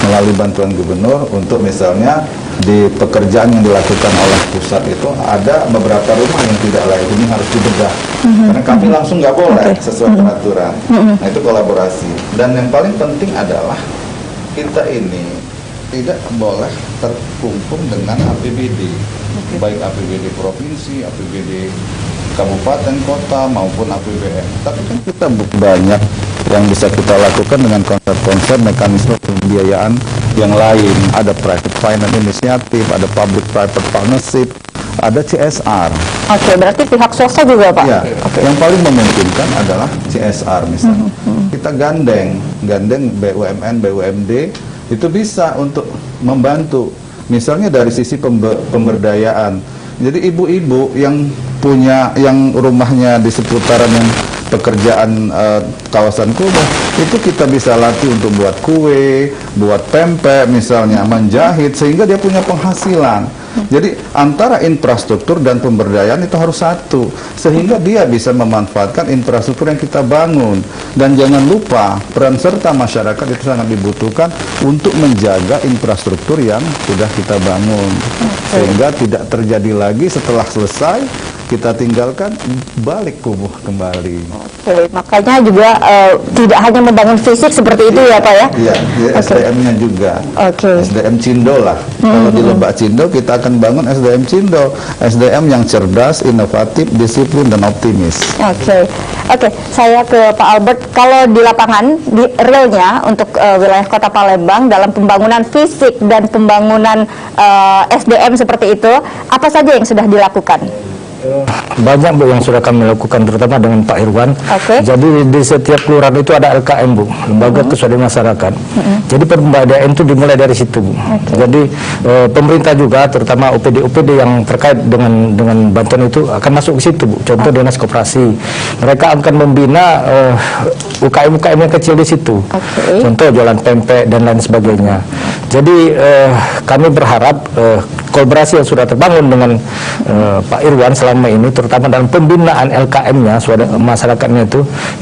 melalui bantuan gubernur untuk misalnya di pekerjaan yang dilakukan oleh pusat itu ada beberapa rumah yang tidak layak, ini harus dibedah. Karena kami langsung nggak boleh sesuai peraturan. Nah, itu kolaborasi. Dan yang paling penting adalah kita ini tidak boleh terkungkung dengan APBD, baik APBD provinsi, APBD kabupaten, kota maupun APBN. Tapi kan kita banyak yang bisa kita lakukan dengan konsep-konsep mekanisme pembiayaan yang lain. Ada private finance initiative, ada public private partnership, ada CSR. Oke, berarti pihak swasta juga, Pak? Ya, yang paling memungkinkan adalah CSR misalnya. Kita gandeng BUMN, BUMD itu bisa untuk membantu. Misalnya dari sisi pemberdayaan. Jadi ibu-ibu yang punya, yang rumahnya di seputaran yang pekerjaan kawasan kumuh, itu kita bisa latih untuk buat kue, buat pempek misalnya, menjahit, sehingga dia punya penghasilan. Jadi antara infrastruktur dan pemberdayaan itu harus satu, sehingga dia bisa memanfaatkan infrastruktur yang kita bangun. Dan jangan lupa peran serta masyarakat itu sangat dibutuhkan untuk menjaga infrastruktur yang sudah kita bangun, sehingga tidak terjadi lagi setelah selesai kita tinggalkan balik kumuh kembali. Oke, makanya juga tidak hanya membangun fisik seperti itu ya, Pak ya? Iya, SDM-nya juga. SDM Cindo lah. Kalau di Lebak Cindo kita akan bangun SDM Cindo, SDM yang cerdas, inovatif, disiplin dan optimis. Oke, saya ke Pak Albert. Kalau di lapangan, di realnya untuk wilayah Kota Palembang dalam pembangunan fisik dan pembangunan SDM seperti itu, apa saja yang sudah dilakukan? Banyak Bu yang sudah kami lakukan, terutama dengan Pak Irwan. Jadi di setiap kelurahan itu ada LKM Bu, Lembaga Kesadaran Masyarakat. Jadi pemberdayaan itu dimulai dari situ Bu. Jadi pemerintah juga, terutama OPD yang terkait dengan bantuan itu akan masuk ke situ Bu. Contoh dinas koperasi, mereka akan membina UKM-UKM yang kecil di situ. Contoh jualan pempek dan lain sebagainya. Jadi kami berharap kolaborasi yang sudah terbangun dengan Pak Irwan selama ini, terutama dalam pembinaan LKM-nya, masyarakatnya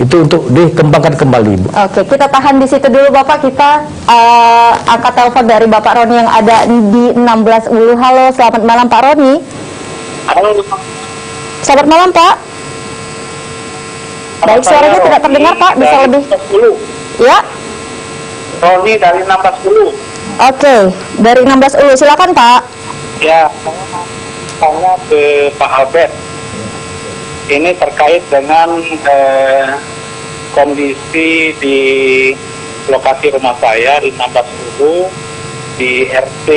itu untuk dikembangkan kembali, Bu. Oke, kita tahan di situ dulu Bapak. Kita angkat telepon dari Bapak Roni yang ada di 16 Ulu. Halo, selamat malam Pak Roni. Halo. Selamat malam Pak. Baik, suaranya tidak terdengar Pak, bisa lebih. Ya. Roni dari 16 Ulu. Oke, dari 16 Ulu, silakan Pak. Ya, tanya ke Pak Albert. Ini terkait dengan kondisi di lokasi rumah saya di 16 Ulu di RT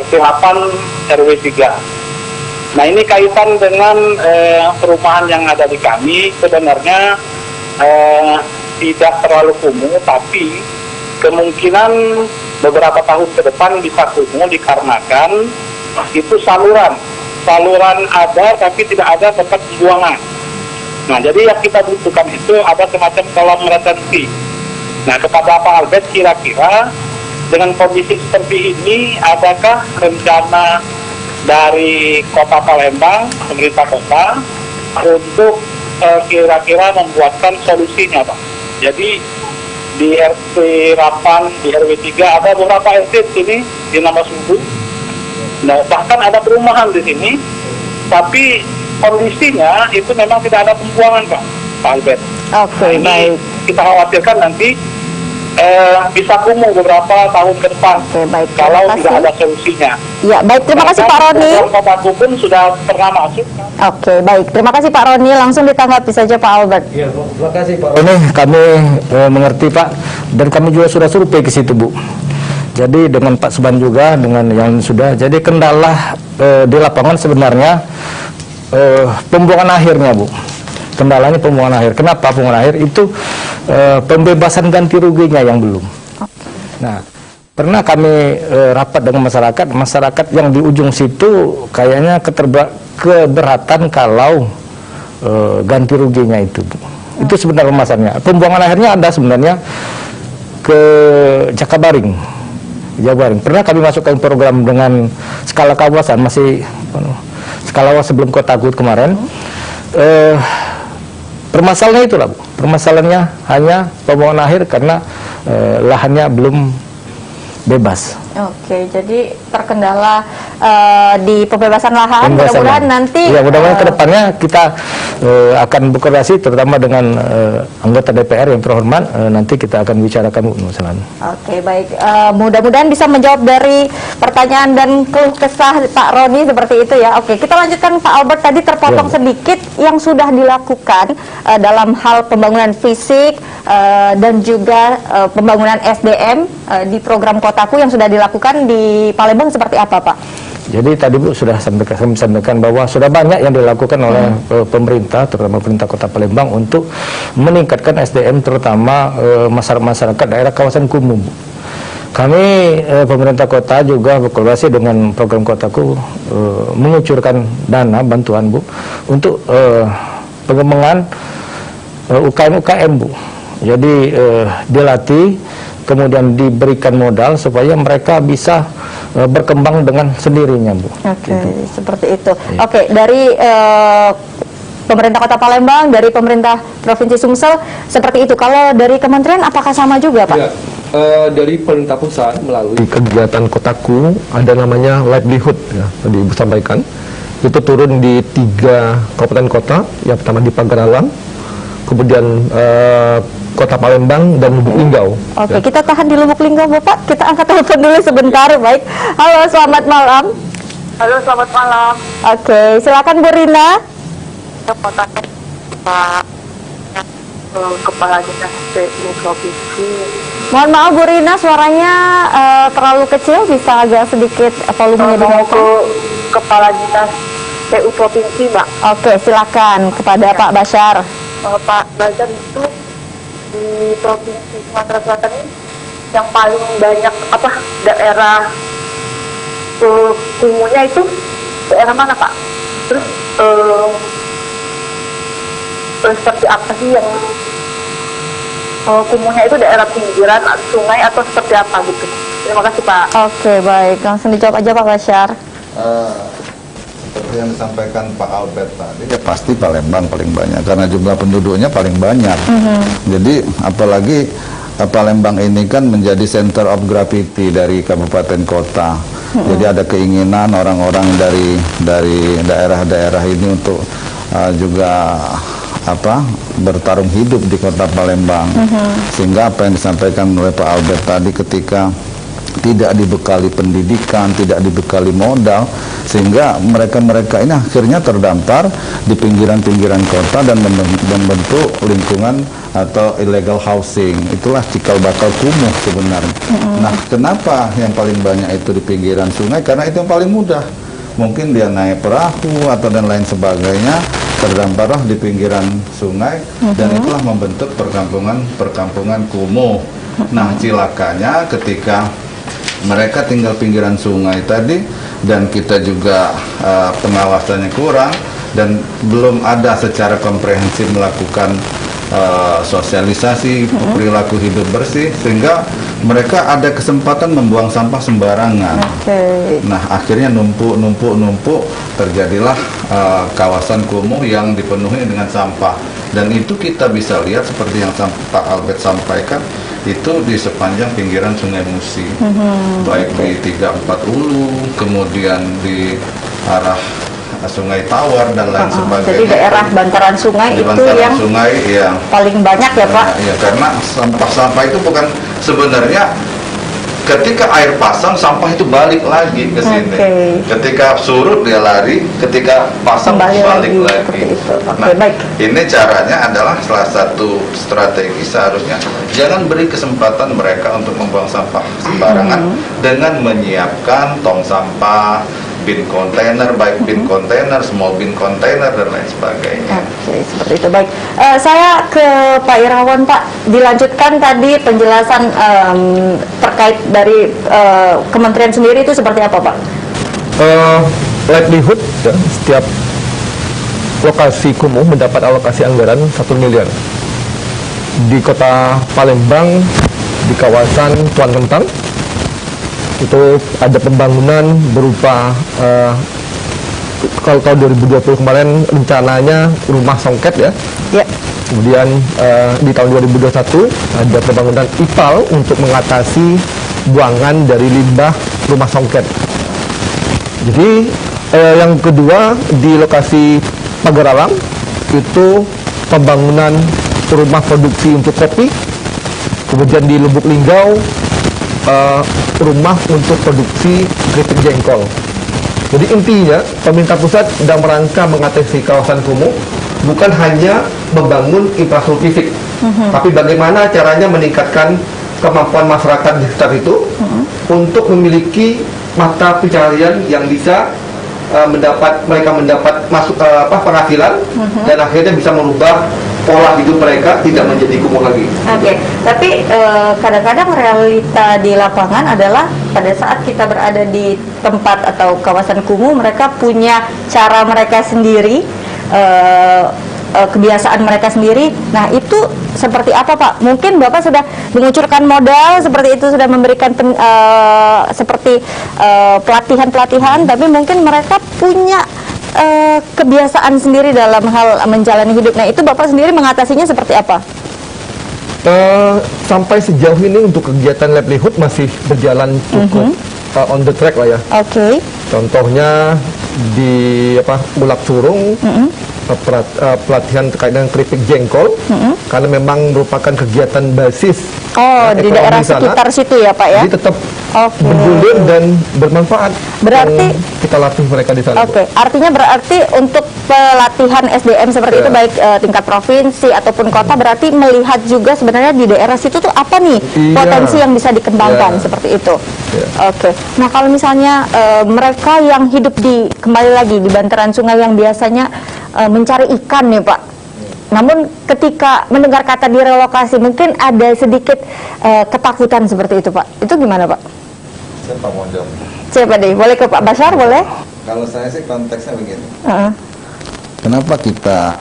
8 RW 3. Nah, ini kaitan dengan perumahan yang ada di kami. Sebenarnya tidak terlalu kumuh, tapi kemungkinan beberapa tahun ke depan bisa kumuh dikarenakan itu saluran ada tapi tidak ada tempat pembuangan. Nah, jadi yang kita butuhkan itu ada semacam kolam retensi. Nah, kepada Pak Albert, kira-kira dengan kondisi seperti ini adakah rencana dari Kota Palembang, pemerintah kota, untuk kira-kira membuatkan solusinya, Pak? Jadi di RT 8, di RW 3 ada beberapa RT di sini di nama Subuh. Nah, bahkan ada perumahan di sini, tapi kondisinya itu memang tidak ada pembuangan, Pak Albert. Oke, ini baik. Kita khawatirkan nanti bisa kumuh beberapa tahun ke depan. Oke, baik. Kalau tidak ada solusinya. Ya, baik. Terima kasih Pak Roni. Kota Kubun sudah pernah masuk. Oke, baik. Terima kasih Pak Roni. Langsung ditanggapi saja Pak Albert. Ya, terima kasih Pak Roni. Kami mengerti Pak, dan kami juga sudah survei ke situ Bu. Jadi dengan Pak Suban juga, dengan yang sudah. Jadi kendala di lapangan sebenarnya pembuangan akhirnya Bu. kendalanya pembuangan akhir. Kenapa pembuangan akhir? Itu pembebasan ganti ruginya yang belum. Nah, pernah kami rapat dengan masyarakat yang di ujung situ kayaknya keberatan kalau ganti ruginya itu, Bu. Itu sebenarnya pemasannya. Pembuangan akhirnya ada sebenarnya ke Jakabaring, Jabaring. Pernah kami masukkan program dengan skala kawasan, masih skala sebelum Kota Gut kemarin. Permasalahannya itulah, Bu. Permasalahannya hanya pembuangan akhir karena lahannya belum bebas. Oke, jadi terkendala di pembebasan lahan. Mudah-mudahan nanti mudah-mudahan kedepannya kita akan berkoordinasi terutama dengan anggota DPR yang terhormat, nanti kita akan bicarakan masalah. Oke, baik. Mudah-mudahan bisa menjawab dari pertanyaan dan keluh kesah Pak Roni seperti itu ya. Oke, kita lanjutkan Pak Albert, tadi terpotong sedikit yang sudah dilakukan dalam hal pembangunan fisik dan juga pembangunan SDM di program Kotaku yang sudah dilakukan di Palembang seperti apa, Pak? Jadi tadi Bu sudah sampaikan bahwa sudah banyak yang dilakukan oleh pemerintah, terutama pemerintah Kota Palembang untuk meningkatkan SDM terutama masyarakat daerah kawasan kumuh, Bu. Kami pemerintah kota juga berkolaborasi dengan program Kotaku mengucurkan dana bantuan, Bu, untuk pengembangan UKM, Bu. Jadi dilatih, kemudian diberikan modal supaya mereka bisa berkembang dengan sendirinya, Bu. Oke, gitu. Seperti itu. Iya. Oke, dari pemerintah Kota Palembang, dari pemerintah Provinsi Sumsel seperti itu. Kalau dari kementerian apakah sama juga, Pak? Ya, dari pemerintah pusat melalui kegiatan Kotaku ada namanya livelihood, ya, tadi Ibu sampaikan. Itu turun di 3 kabupaten kota, yang pertama di Pagaralam, kemudian Kota Palembang dan Lubuk Linggau. Oke, Ya. kita tahan di Lubuk Linggau, Bapak. Kita angkat telepon dulu sebentar, baik. Halo, selamat malam. Halo, selamat malam. Oke, silakan Bu Rina. Pak Kepala Dinas PU Provinsi. Mohon maaf Bu Rina, suaranya terlalu kecil, bisa agak sedikit volumenya Mau dinaikkan. ke Kepala Dinas PU Provinsi, Mbak. Oke, silakan kepada Pak Bashar. Pak Bazar itu di Provinsi Sumatera Selatan ini yang paling banyak daerah kumuhnya itu daerah mana, Pak? Terus seperti apa sih yang kumuhnya itu daerah pinggiran sungai atau seperti apa gitu? Terima kasih, Pak. Oke, baik. Langsung dijawab aja Pak Bashar. Seperti yang disampaikan Pak Albert tadi, ya pasti Palembang paling banyak karena jumlah penduduknya paling banyak. Jadi apalagi Palembang ini kan menjadi center of gravity dari kabupaten kota. Jadi ada keinginan orang-orang dari daerah-daerah ini untuk juga bertarung hidup di kota Palembang. Sehingga apa yang disampaikan oleh Pak Albert tadi, ketika tidak dibekali pendidikan, tidak dibekali modal, sehingga mereka-mereka ini akhirnya terdampar di pinggiran-pinggiran kota dan membentuk lingkungan atau illegal housing. Itulah cikal bakal kumuh sebenarnya. Nah, kenapa yang paling banyak itu di pinggiran sungai? Karena itu yang paling mudah. Mungkin dia naik perahu atau dan lain sebagainya, terdamparlah di pinggiran sungai, dan itulah membentuk perkampungan kumuh. Nah, cilakanya ketika mereka tinggal pinggiran sungai tadi dan kita juga pengawasannya kurang dan belum ada secara komprehensif melakukan sosialisasi perilaku hidup bersih, sehingga mereka ada kesempatan membuang sampah sembarangan. Nah, akhirnya numpuk, terjadilah kawasan kumuh yang dipenuhi dengan sampah. Dan itu kita bisa lihat seperti yang Pak Albert sampaikan, itu di sepanjang pinggiran Sungai Musi, baik di 3-4 Ulu, kemudian di arah Sungai Tawar dan lain sebagainya. Jadi daerah bantaran sungai di itu bantaran yang sungai, ya, paling banyak ya, Pak? Ya, karena sampah-sampah itu bukan sebenarnya ketika air pasang sampah itu balik lagi ke sini. Ketika surut dia lari, ketika pasang Kembali balik lagi. Nah, ini caranya adalah salah satu strategi, seharusnya jangan beri kesempatan mereka untuk membuang sampah sembarangan dengan menyiapkan tong sampah, bin kontainer, baik bin kontainer, small bin kontainer dan lain sebagainya. Oke, seperti itu. Baik, saya ke Pak Irawan, Pak. Dilanjutkan tadi penjelasan terkait dari kementerian sendiri itu seperti apa, Pak? Livelihood, ya, setiap lokasi kumuh mendapat alokasi anggaran 1 miliar. Di kota Palembang, di kawasan Tuan Kentang, itu ada pembangunan berupa kalau tahun 2020 kemarin rencananya rumah songket ya. Ya. Kemudian di tahun 2021 ada pembangunan IPAL untuk mengatasi buangan dari limbah rumah songket. Jadi yang kedua di lokasi Pagaralam itu pembangunan rumah produksi untuk kopi. Kemudian di Lubuk Linggau rumah untuk produksi keripik jengkol. Jadi intinya pemerintah pusat sedang merangka mengatasi kawasan kumuh bukan hanya membangun infrastruktur fisik, tapi bagaimana caranya meningkatkan kemampuan masyarakat di sekitar itu untuk memiliki mata pencaharian yang bisa mereka mendapat penghasilan dan akhirnya bisa merubah pola hidup mereka tidak menjadi kumuh lagi. Oke, tapi kadang-kadang realita di lapangan adalah pada saat kita berada di tempat atau kawasan kumuh, mereka punya cara mereka sendiri, kebiasaan mereka sendiri. Nah, itu seperti apa, Pak? Mungkin Bapak sudah mengucurkan modal seperti itu, sudah memberikan pelatihan-pelatihan, tapi mungkin mereka punya kebiasaan sendiri dalam hal menjalani hidup. Nah, itu Bapak sendiri mengatasinya seperti apa? Sampai sejauh ini untuk kegiatan livelihood masih berjalan cukup on the track lah ya. Oke. Contohnya di Bulak Curung, pelatihan terkait dengan keripik jengkol, karena memang merupakan kegiatan basis di daerah sekitar situ ya, Pak ya. Jadi tetap bergulir dan bermanfaat. Berarti kita latih mereka di sana. Oke, artinya berarti untuk pelatihan SDM seperti itu baik tingkat provinsi ataupun kota, berarti melihat juga sebenarnya di daerah situ tuh apa nih potensi yang bisa dikembangkan seperti itu. Oke. Nah, kalau misalnya mereka yang hidup kembali lagi di bantaran sungai yang biasanya mencari ikan nih, Pak. Namun ketika mendengar kata direlokasi mungkin ada sedikit ketakutan seperti itu, Pak. Itu gimana, Pak? Siapa mau jawab? Siapa deh? Boleh ke Pak Bashar, boleh? Kalau saya sih konteksnya begini. Kenapa kita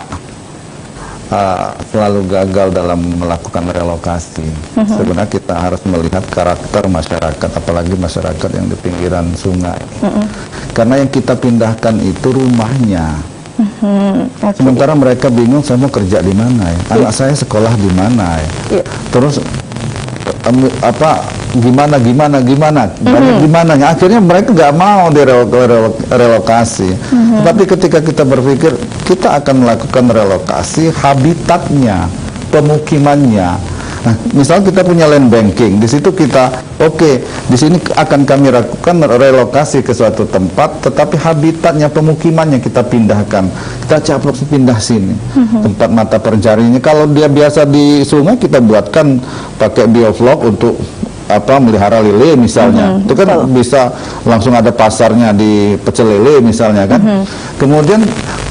selalu gagal dalam melakukan relokasi? Sebenarnya kita harus melihat karakter masyarakat, apalagi masyarakat yang di pinggiran sungai. Karena yang kita pindahkan itu rumahnya. Sementara mereka bingung, saya mau kerja di mana ya? Anak saya sekolah di mana ya? Terus gimana akhirnya mereka nggak mau direlokasi. Tapi ketika kita berpikir kita akan melakukan relokasi habitatnya, pemukimannya. Nah, misalnya kita punya land banking, di situ kita di sini akan kami lakukan relokasi ke suatu tempat, tetapi habitatnya, pemukimannya kita pindahkan, kita caplok pindah sini, tempat mata pencariannya. Kalau dia biasa di sungai, kita buatkan pakai bioflok untuk melihara lele misalnya, itu kan bisa langsung ada pasarnya di pecel lele misalnya kan. Kemudian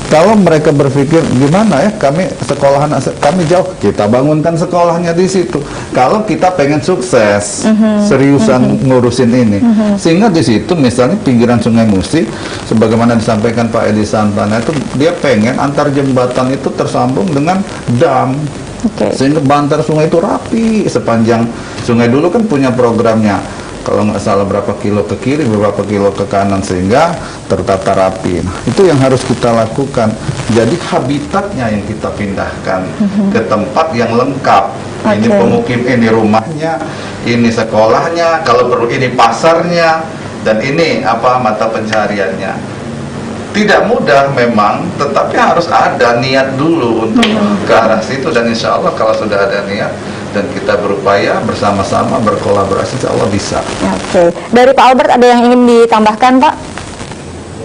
kalau mereka berpikir gimana ya, kami jauh, kita bangunkan sekolahnya di situ. Kalau kita pengen sukses, seriusan ngurusin ini, sehingga di situ misalnya pinggiran Sungai Musi, sebagaimana disampaikan Pak Edi Santana itu, dia pengen antar jembatan itu tersambung dengan dam. Sehingga bantar sungai itu rapi sepanjang sungai. Dulu kan punya programnya, kalau nggak salah berapa kilo ke kiri, berapa kilo ke kanan, sehingga tertata rapi. Nah, itu yang harus kita lakukan. Jadi habitatnya yang kita pindahkan ke tempat yang lengkap. Ini pemukim, ini rumahnya, ini sekolahnya, kalau perlu ini pasarnya, dan ini mata pencariannya. Tidak mudah memang, tetapi harus ada niat dulu untuk ke arah situ, dan insya Allah kalau sudah ada niat dan kita berupaya bersama-sama berkolaborasi, insya Allah bisa. Dari Pak Albert ada yang ingin ditambahkan, Pak?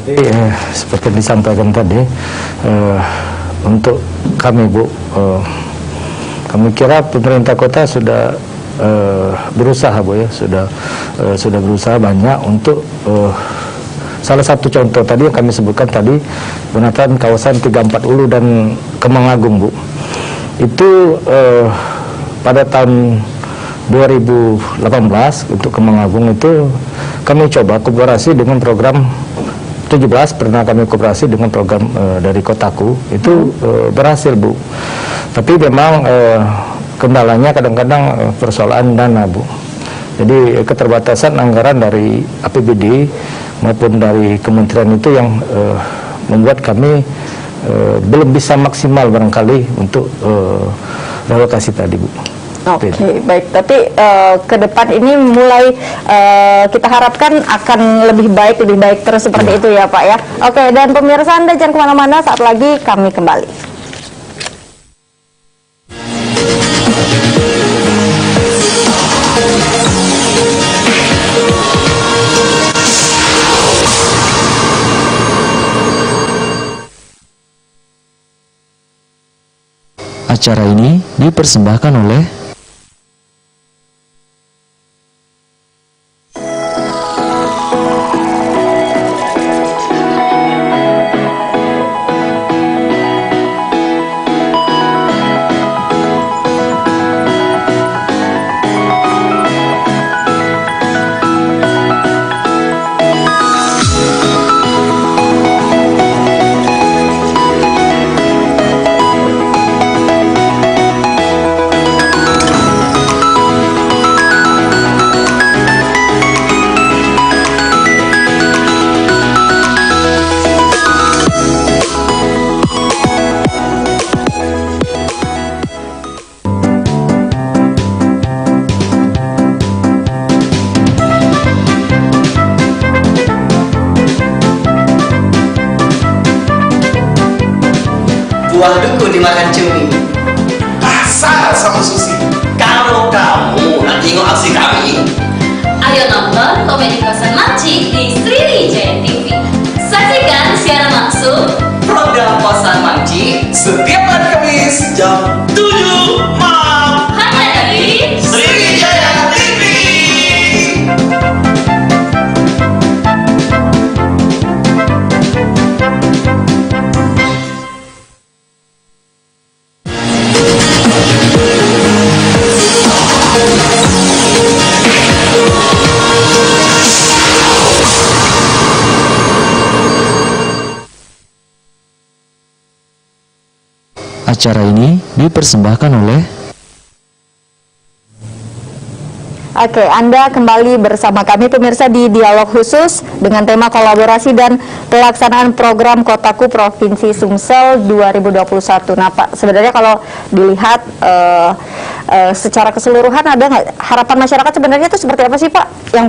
Jadi seperti disampaikan tadi, untuk kami Bu, kami kira pemerintah kota sudah berusaha Bu ya, sudah berusaha banyak untuk Salah satu contoh tadi yang kami sebutkan tadi, penataan kawasan 34 Ulu dan Kemang Agung, Bu. Itu pada tahun 2018 untuk Kemang Agung itu kami coba kooperasi dengan program 17, pernah kami kooperasi dengan program dari Kotaku, itu berhasil, Bu. Tapi memang kendalanya kadang-kadang persoalan dana, Bu. Jadi keterbatasan anggaran dari APBD maupun dari kementerian itu yang membuat kami belum bisa maksimal barangkali untuk relokasi tadi, Bu. Oke, baik. Tapi ke depan ini mulai kita harapkan akan lebih baik terus seperti itu ya, Pak ya. Oke, dan pemirsa Anda jangan kemana-mana, saat lagi kami kembali. Acara ini dipersembahkan oleh Buah duku dimakan cumi. Kasar sama Susi. Kalau kamu nanti tengok aksi kami. Ayo nonton komedi kosan Maci di Sriwijaya TV. Saksikan siaran langsung Program Kosan Manci setiap hari Kamis jam 7 malam hanya di Sriwijaya TV. Acara ini dipersembahkan oleh Oke, Anda kembali bersama kami pemirsa di Dialog Khusus dengan tema kolaborasi dan pelaksanaan program Kotaku Provinsi Sumsel 2021. Nah, Pak, sebenarnya kalau dilihat secara keseluruhan ada nggak harapan masyarakat sebenarnya itu seperti apa sih, Pak? Yang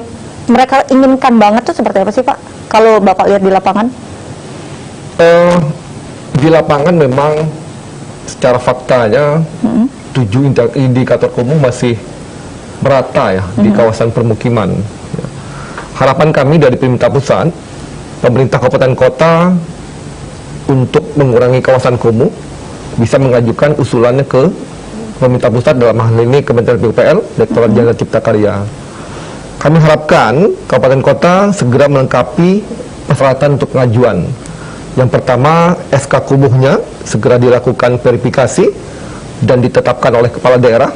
mereka inginkan banget tuh seperti apa sih, Pak? Kalau Bapak lihat di lapangan? Di lapangan memang secara faktanya 7 indikator umum masih merata ya di kawasan permukiman. Harapan kami dari pemerintah pusat, pemerintah kabupaten kota untuk mengurangi kawasan kumuh bisa mengajukan usulannya ke pemerintah pusat, dalam hal ini Kementerian PUPR, Direktorat Jenderal Cipta Karya. Kami harapkan kabupaten kota segera melengkapi persyaratan untuk pengajuan. Yang pertama, SK kumuhnya segera dilakukan verifikasi dan ditetapkan oleh kepala daerah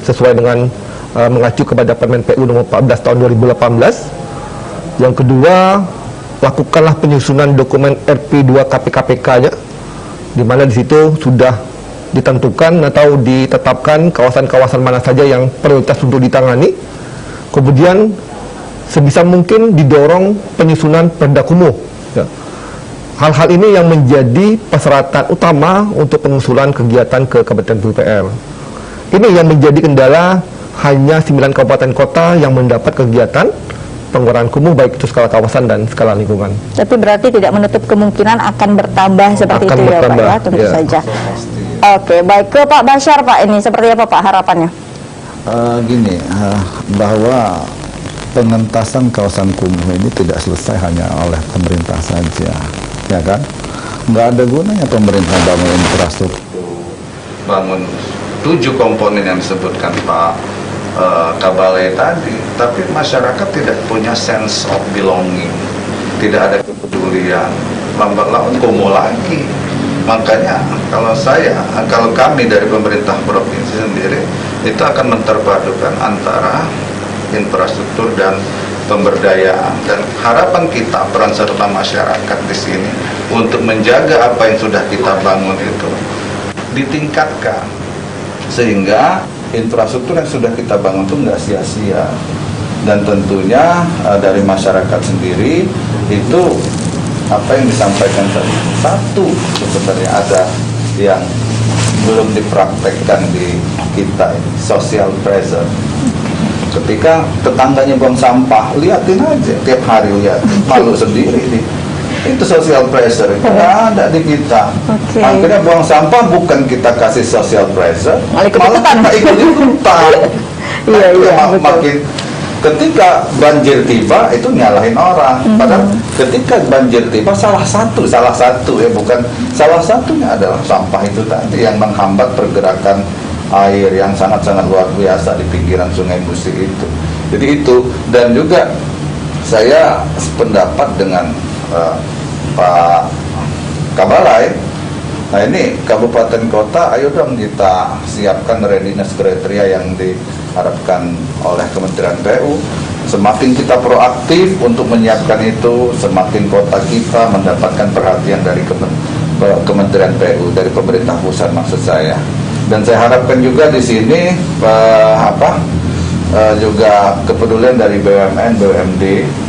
sesuai dengan mengacu kepada Permen PU nomor 14 tahun 2018. Yang kedua, lakukanlah penyusunan dokumen RP2 KPKPK-nya, di mana di situ sudah ditentukan atau ditetapkan kawasan-kawasan mana saja yang prioritas untuk ditangani. Kemudian sebisa mungkin didorong penyusunan perda kumuh. Ya. Hal-hal ini yang menjadi persyaratan utama untuk pengusulan kegiatan ke Kabupaten PUPR. Ini yang menjadi kendala, hanya 9 kabupaten kota yang mendapat kegiatan pengurangan kumuh baik itu skala kawasan dan skala lingkungan. Tapi berarti tidak menutup kemungkinan akan bertambah seperti Akan itu bertambah, ya, Pak ya, tentu ya. saja. Oke, baik, ke Pak Basyar, Pak, ini seperti apa Pak harapannya? Bahwa pengentasan kawasan kumuh ini tidak selesai hanya oleh pemerintah saja, ya kan? Nggak ada gunanya pemerintah bangun infrastruktur, bangun 7 komponen yang disebutkan Pak Kabale tadi, tapi masyarakat tidak punya sense of belonging. tidak ada kepedulian, lambat laun kumuh lagi. Makanya kalau kami dari pemerintah provinsi sendiri itu akan menterpadukan antara infrastruktur dan pemberdayaan, dan harapan kita peran serta masyarakat di sini untuk menjaga apa yang sudah kita bangun itu ditingkatkan sehingga infrastruktur yang sudah kita bangun itu nggak sia-sia. Dan tentunya dari masyarakat sendiri itu apa yang disampaikan tadi, satu sebenarnya ada yang belum dipraktekkan di kita ini, social pressure. Ketika tetangganya buang sampah, liatin aja tiap hari, lihat malu sendiri nih. Itu social pressure, itu nggak ada di kita. Akhirnya buang sampah bukan kita kasih social pressure, malah kita ikut-ikutan. Makin ketika banjir tiba itu nyalahin orang. Padahal ketika banjir tiba salah satu ya, bukan salah satunya adalah sampah itu tadi yang menghambat pergerakan air yang sangat-sangat luar biasa di pinggiran Sungai Musi itu. Jadi itu, dan juga saya sependapat dengan Pak Kabalai. Nah ini kabupaten kota, ayo dong kita siapkan readiness kriteria yang diharapkan oleh Kementerian PU. Semakin kita proaktif untuk menyiapkan itu, semakin kota kita mendapatkan perhatian dari Kementerian PU, dari pemerintah pusat maksud saya. Dan saya harapkan juga di sini juga kepedulian dari BUMN, BUMD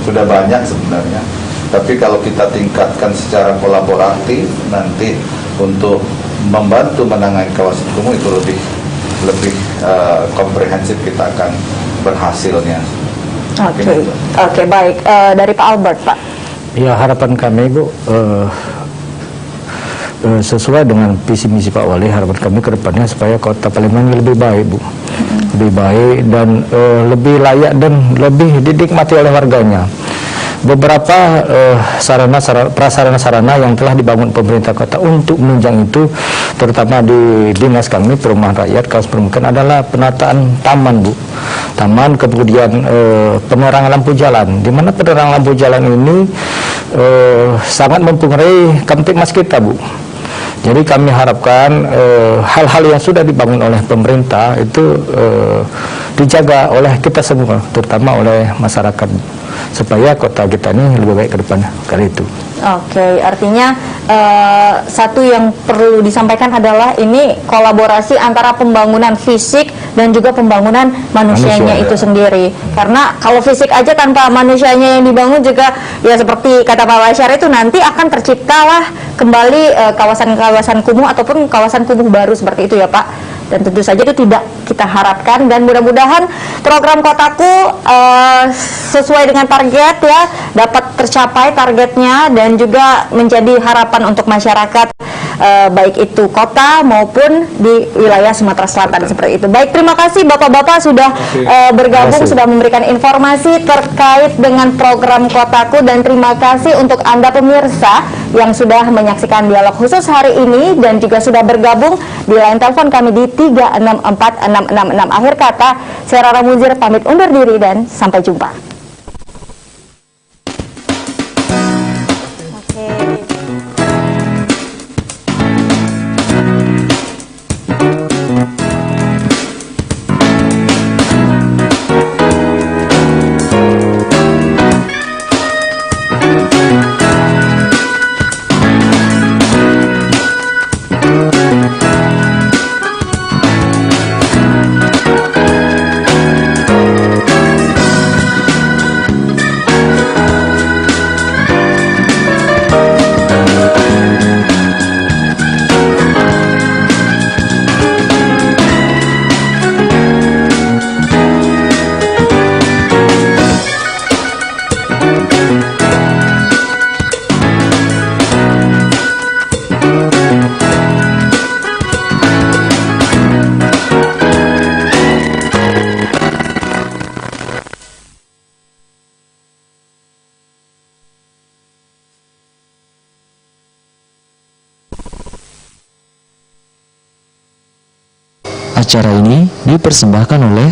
sudah banyak sebenarnya. Tapi kalau kita tingkatkan secara kolaboratif nanti untuk membantu menangani kawasan kumuh itu lebih komprehensif, kita akan berhasilnya. Oke, baik. Dari Pak Albert, Pak. Ya, harapan kami, Bu, sesuai dengan visi misi Pak Wali, harapan kami ke depannya supaya Kota Palembang lebih baik, Bu. Lebih baik dan lebih layak dan lebih dinikmati oleh warganya. Beberapa prasarana-sarana yang telah dibangun pemerintah kota untuk menunjang itu, terutama di dinas kami perumahan rakyat kawasan permukiman, adalah penataan taman, Bu. Taman, kemudian penerangan lampu jalan, di mana penerangan lampu jalan ini sangat mempengaruhi Kamtibmas kita, Bu. Jadi kami harapkan hal-hal yang sudah dibangun oleh pemerintah itu dijaga oleh kita semua, terutama oleh masyarakat, supaya kota kita ini lebih baik ke depannya. Kali itu. Oke, artinya satu yang perlu disampaikan adalah ini kolaborasi antara pembangunan fisik dan juga pembangunan manusianya itu sendiri. Karena kalau fisik aja tanpa manusianya yang dibangun juga, ya seperti kata Pak Wasyar itu, nanti akan terciptalah kembali kawasan-kawasan kumuh ataupun kawasan kumuh baru seperti itu ya Pak. Dan tentu saja itu tidak kita harapkan, dan mudah-mudahan program Kotaku sesuai dengan target ya, dapat tercapai targetnya dan juga menjadi harapan untuk masyarakat baik itu kota maupun di wilayah Sumatera Selatan seperti itu. Baik, terima kasih Bapak-bapak sudah bergabung, sudah memberikan informasi terkait dengan program Kotaku, dan terima kasih untuk Anda pemirsa yang sudah menyaksikan dialog khusus hari ini dan juga sudah bergabung di line telepon kami di 364666. Akhir kata, saya Rara Muzir pamit undur diri dan sampai jumpa. Acara ini dipersembahkan oleh